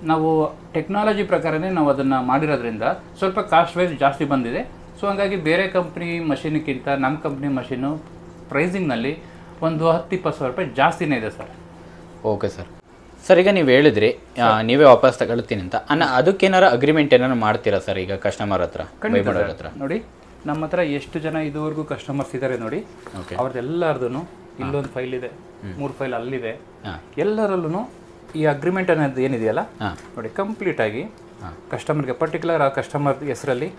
Speaker 1: ನಾವು ಟೆಕ್ನಾಲಜಿ ಪ್ರಕಾರನೇ ನಾವು ಅದನ್ನು ಮಾಡಿರೋದ್ರಿಂದ ಸ್ವಲ್ಪ ಕಾಸ್ಟ್ ವೈಸ್ ಜಾಸ್ತಿ ಬಂದಿದೆ. ಸೊ ಹಾಗಾಗಿ ಬೇರೆ ಕಂಪ್ನಿ ಮಷೀನ್ಗಿಂತ ನಮ್ಮ ಕಂಪ್ನಿ ಮಷೀನು ಪ್ರೈಸಿಂಗ್ನಲ್ಲಿ ಒಂದು 10-20 ಸಾವಿರ ರೂಪಾಯಿ ಜಾಸ್ತಿನೇ ಇದೆ ಸರ್.
Speaker 2: Okay sir. ಸರ್ ಈಗ ನೀವು ಹೇಳಿದ್ರಿ ನೀವೇ ವಾಪಸ್ ತಗೊಳ್ತೀನಿ ಅಂತ, ಅದಕ್ಕೇನಾರು ಅಗ್ರಿಮೆಂಟ್ ಏನಾರು ಮಾಡ್ತೀರಾ ಸರ್ ಈಗ ಕಸ್ಟಮರ್ ಹತ್ರ?
Speaker 1: ನೋಡಿ ನಮ್ಮ ಹತ್ರ ಎಷ್ಟು ಜನ ಇದುವರೆಗೂ ಕಸ್ಟಮರ್ಸ್ ಇದ್ದಾರೆ ನೋಡಿ, ಅವ್ರದ್ದೆಲ್ಲರದು ಇಲ್ಲೊಂದು ಫೈಲ್ ಇದೆ, 3 ಫೈಲ್ ಅಲ್ಲಿದೆ. ಎಲ್ಲರಲ್ಲೂ ಈ ಅಗ್ರಿಮೆಂಟ್ ಅನ್ನೋದು ಏನಿದೆಯಲ್ಲ ನೋಡಿ, ಕಂಪ್ಲೀಟ್ ಆಗಿ ಕಸ್ಟಮರ್ಗೆ ಪರ್ಟಿಕ್ಯುಲರ್ ಆ ಕಸ್ಟಮರ್ ಹೆಸರಲ್ಲಿ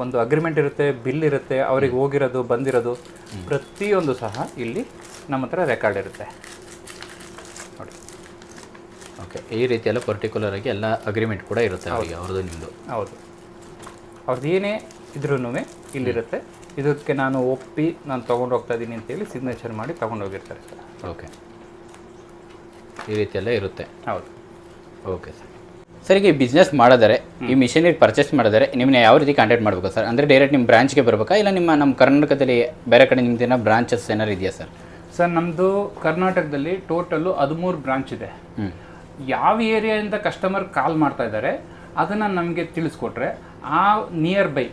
Speaker 1: ಒಂದು ಅಗ್ರಿಮೆಂಟ್ ಇರುತ್ತೆ, ಬಿಲ್ ಇರುತ್ತೆ, ಅವ್ರಿಗೆ ಹೋಗಿರೋದು ಬಂದಿರೋದು ಪ್ರತಿಯೊಂದು ಸಹ ಇಲ್ಲಿ ನಮ್ಮ ಹತ್ರ ರೆಕಾರ್ಡ್ ಇರುತ್ತೆ ನೋಡಿ.
Speaker 2: ಓಕೆ, ಈ ರೀತಿ ಎಲ್ಲ ಪರ್ಟಿಕ್ಯುಲರ್ ಆಗಿ ಎಲ್ಲ ಅಗ್ರಿಮೆಂಟ್ ಕೂಡ ಇರುತ್ತೆ ಅವ್ರದ್ದು ನಿಮ್ಮದು?
Speaker 1: ಹೌದು, ಅವ್ರದ್ದು ಏನೇ ಇದ್ರೂ ಇಲ್ಲಿರುತ್ತೆ. ಇದಕ್ಕೆ ನಾನು ಒಪ್ಪಿ ನಾನು ತೊಗೊಂಡು ಹೋಗ್ತಾ ಇದ್ದೀನಿ ಅಂತೇಳಿ ಸಿಗ್ನೇಚರ್ ಮಾಡಿ ತೊಗೊಂಡೋಗಿರ್ತಾರೆ ಸರ್.
Speaker 2: ಓಕೆ, ಈ ರೀತಿ ಎಲ್ಲ ಇರುತ್ತೆ.
Speaker 1: ಹೌದು.
Speaker 2: Okay sir. ಸರ್ ಈಗ ಈ ಬಿಸ್ನೆಸ್ ಮಾಡಿದರೆ, ಈ ಮಿಷಿನರಿ ಪರ್ಚೇಸ್ ಮಾಡಿದರೆ ನಿಮ್ಮನ್ನ ಯಾವ ರೀತಿ ಕಾಂಟ್ಯಾಕ್ಟ್ ಮಾಡಬೇಕು ಸರ್? ಅಂದರೆ ಡೈರೆಕ್ಟ್ ನಿಮ್ಮ ಬ್ರಾಂಚ್ಗೆ ಬರಬೇಕಾ, ಇಲ್ಲ ನಮ್ಮ ಕರ್ನಾಟಕದಲ್ಲಿ ಬೇರೆ ಕಡೆ ನಿಮ್ಮದೇನೋ ಬ್ರಾಂಚಸ್ ಏನಾರು ಇದೆಯಾ ಸರ್?
Speaker 1: ಸರ್ ನಮ್ಮದು ಕರ್ನಾಟಕದಲ್ಲಿ ಟೋಟಲ್ಲು 13 ಬ್ರಾಂಚ್ ಇದೆ. ಯಾವ ಏರಿಯಾದಿಂದ ಕಸ್ಟಮರ್ ಕಾಲ್ ಮಾಡ್ತಾ ಇದ್ದಾರೆ ಅದನ್ನು ನಮಗೆ ತಿಳಿಸ್ಕೊಟ್ರೆ ಆ ನಿಯರ್ ಬೈ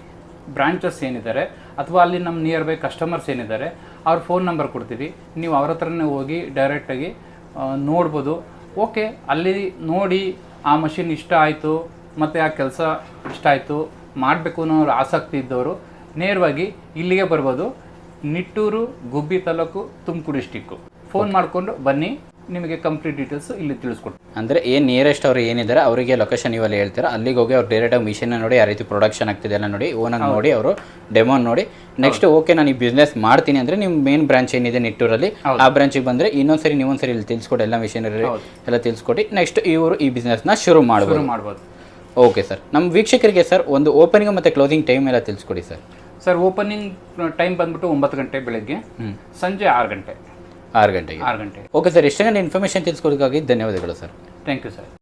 Speaker 1: ಬ್ರಾಂಚಸ್ ಏನಿದ್ದಾರೆ ಅಥವಾ ಅಲ್ಲಿ ನಮ್ಮ ನಿಯರ್ ಬೈ ಕಸ್ಟಮರ್ಸ್ ಏನಿದ್ದಾರೆ ಅವ್ರ ಫೋನ್ ನಂಬರ್ ಕೊಡ್ತೀವಿ. ನೀವು ಅವ್ರ ಹತ್ರನೇ ಹೋಗಿ ಡೈರೆಕ್ಟಾಗಿ ನೋಡ್ಬೋದು. ಓಕೆ, ಅಲ್ಲಿ ನೋಡಿ ಆ ಮಷಿನ್ ಇಷ್ಟ ಆಯಿತು ಮತ್ತು ಆ ಕೆಲಸ ಇಷ್ಟ ಆಯಿತು ಮಾಡಬೇಕು ಅನ್ನೋ ಆಸಕ್ತಿ ಇದ್ದವರು ನೇರವಾಗಿ ಇಲ್ಲಿಗೆ ಬರ್ಬೋದು. ನಿಟ್ಟೂರು, ಗುಬ್ಬಿ ತಾಲೂಕು, ತುಮಕೂರು ಡಿಸ್ಟಿಕ್ಕು. ಫೋನ್ ಮಾಡಿಕೊಂಡು ಬನ್ನಿ, ನಿಮಗೆ ಕಂಪ್ಲೀಟ್ ಡೀಟೇಲ್ಸ್ ಇಲ್ಲಿ ತಿಳಿಸ್ಕೊಡ್ತೀನಿ.
Speaker 2: ಅಂದರೆ ಏನು ನಿಯರೆಸ್ಟ್ ಅವರು ಏನಿದ್ದಾರೆ ಅವರಿಗೆ ಲೊಕೇಶನ್ ನೀವಲ್ಲಿ ಹೇಳ್ತೀರಾ, ಅಲ್ಲಿಗೆ ಹೋಗಿ ಅವ್ರು ಡೈರೆಕ್ಟಾಗಿ ಮಿಷಿನ ನೋಡಿ ಯಾವ ರೀತಿ ಪ್ರೊಡಕ್ಷನ್ ಆಗ್ತಿದೆ ಎಲ್ಲ ನೋಡಿ ಓನಾಗಿ ನೋಡಿ ಅವರು ಡೆಮೋ ನೋಡಿ ನೆಕ್ಸ್ಟ್ ಓಕೆ ನಾನು ಈ ಬಿಸ್ನೆಸ್ ಮಾಡ್ತೀನಿ ಅಂದರೆ ನಿಮ್ಮ ಮೇನ್ ಬ್ರಾಂಚ್ ಏನಿದೆ ನಿಟ್ಟೂರಲ್ಲಿ ಆ ಬ್ರಾಂಚಿಗೆ ಬಂದರೆ ಇನ್ನೊಂದ್ಸರಿ ನೀವೊಂದ್ಸರಿ ಇಲ್ಲಿ ತಿಳಿಸ್ಕೊಡಿ ಎಲ್ಲ ಮಿಷಿನರಿ ಎಲ್ಲ ತಿಳಿಸ್ಕೊಟ್ಟು ನೆಕ್ಸ್ಟ್ ಇವರು ಈ ಬಿಸ್ನೆಸ್ನ ಶುರು ಮಾಡ್ಬೋದು. ಓಕೆ ಸರ್, ನಮ್ಮ ವೀಕ್ಷಕರಿಗೆ ಸರ್ ಒಂದು ಓಪನಿಂಗ್ ಮತ್ತು ಕ್ಲೋಸಿಂಗ್ ಟೈಮ್ ಎಲ್ಲ ತಿಳಿಸ್ಕೊಡಿ ಸರ್.
Speaker 1: ಸರ್ ಓಪನಿಂಗ್ ಟೈಮ್ ಬಂದ್ಬಿಟ್ಟು 9 ಗಂಟೆ ಬೆಳಗ್ಗೆ, ಸಂಜೆ 6 ಗಂಟೆ.
Speaker 2: 6 ಗಂಟೆಗೆ.
Speaker 1: ಗಂಟೆ.
Speaker 2: ಓಕೆ ಸರ್, ಎಷ್ಟು ಗಂಟೆ ಇನ್ಫಾರ್ಮೇಷನ್ ತಿಳಿಸ್ಕೊಡೋಕ್ಕಾಗಿ ಧನ್ಯವಾದಗಳು ಸರ್.
Speaker 1: Thank you sir.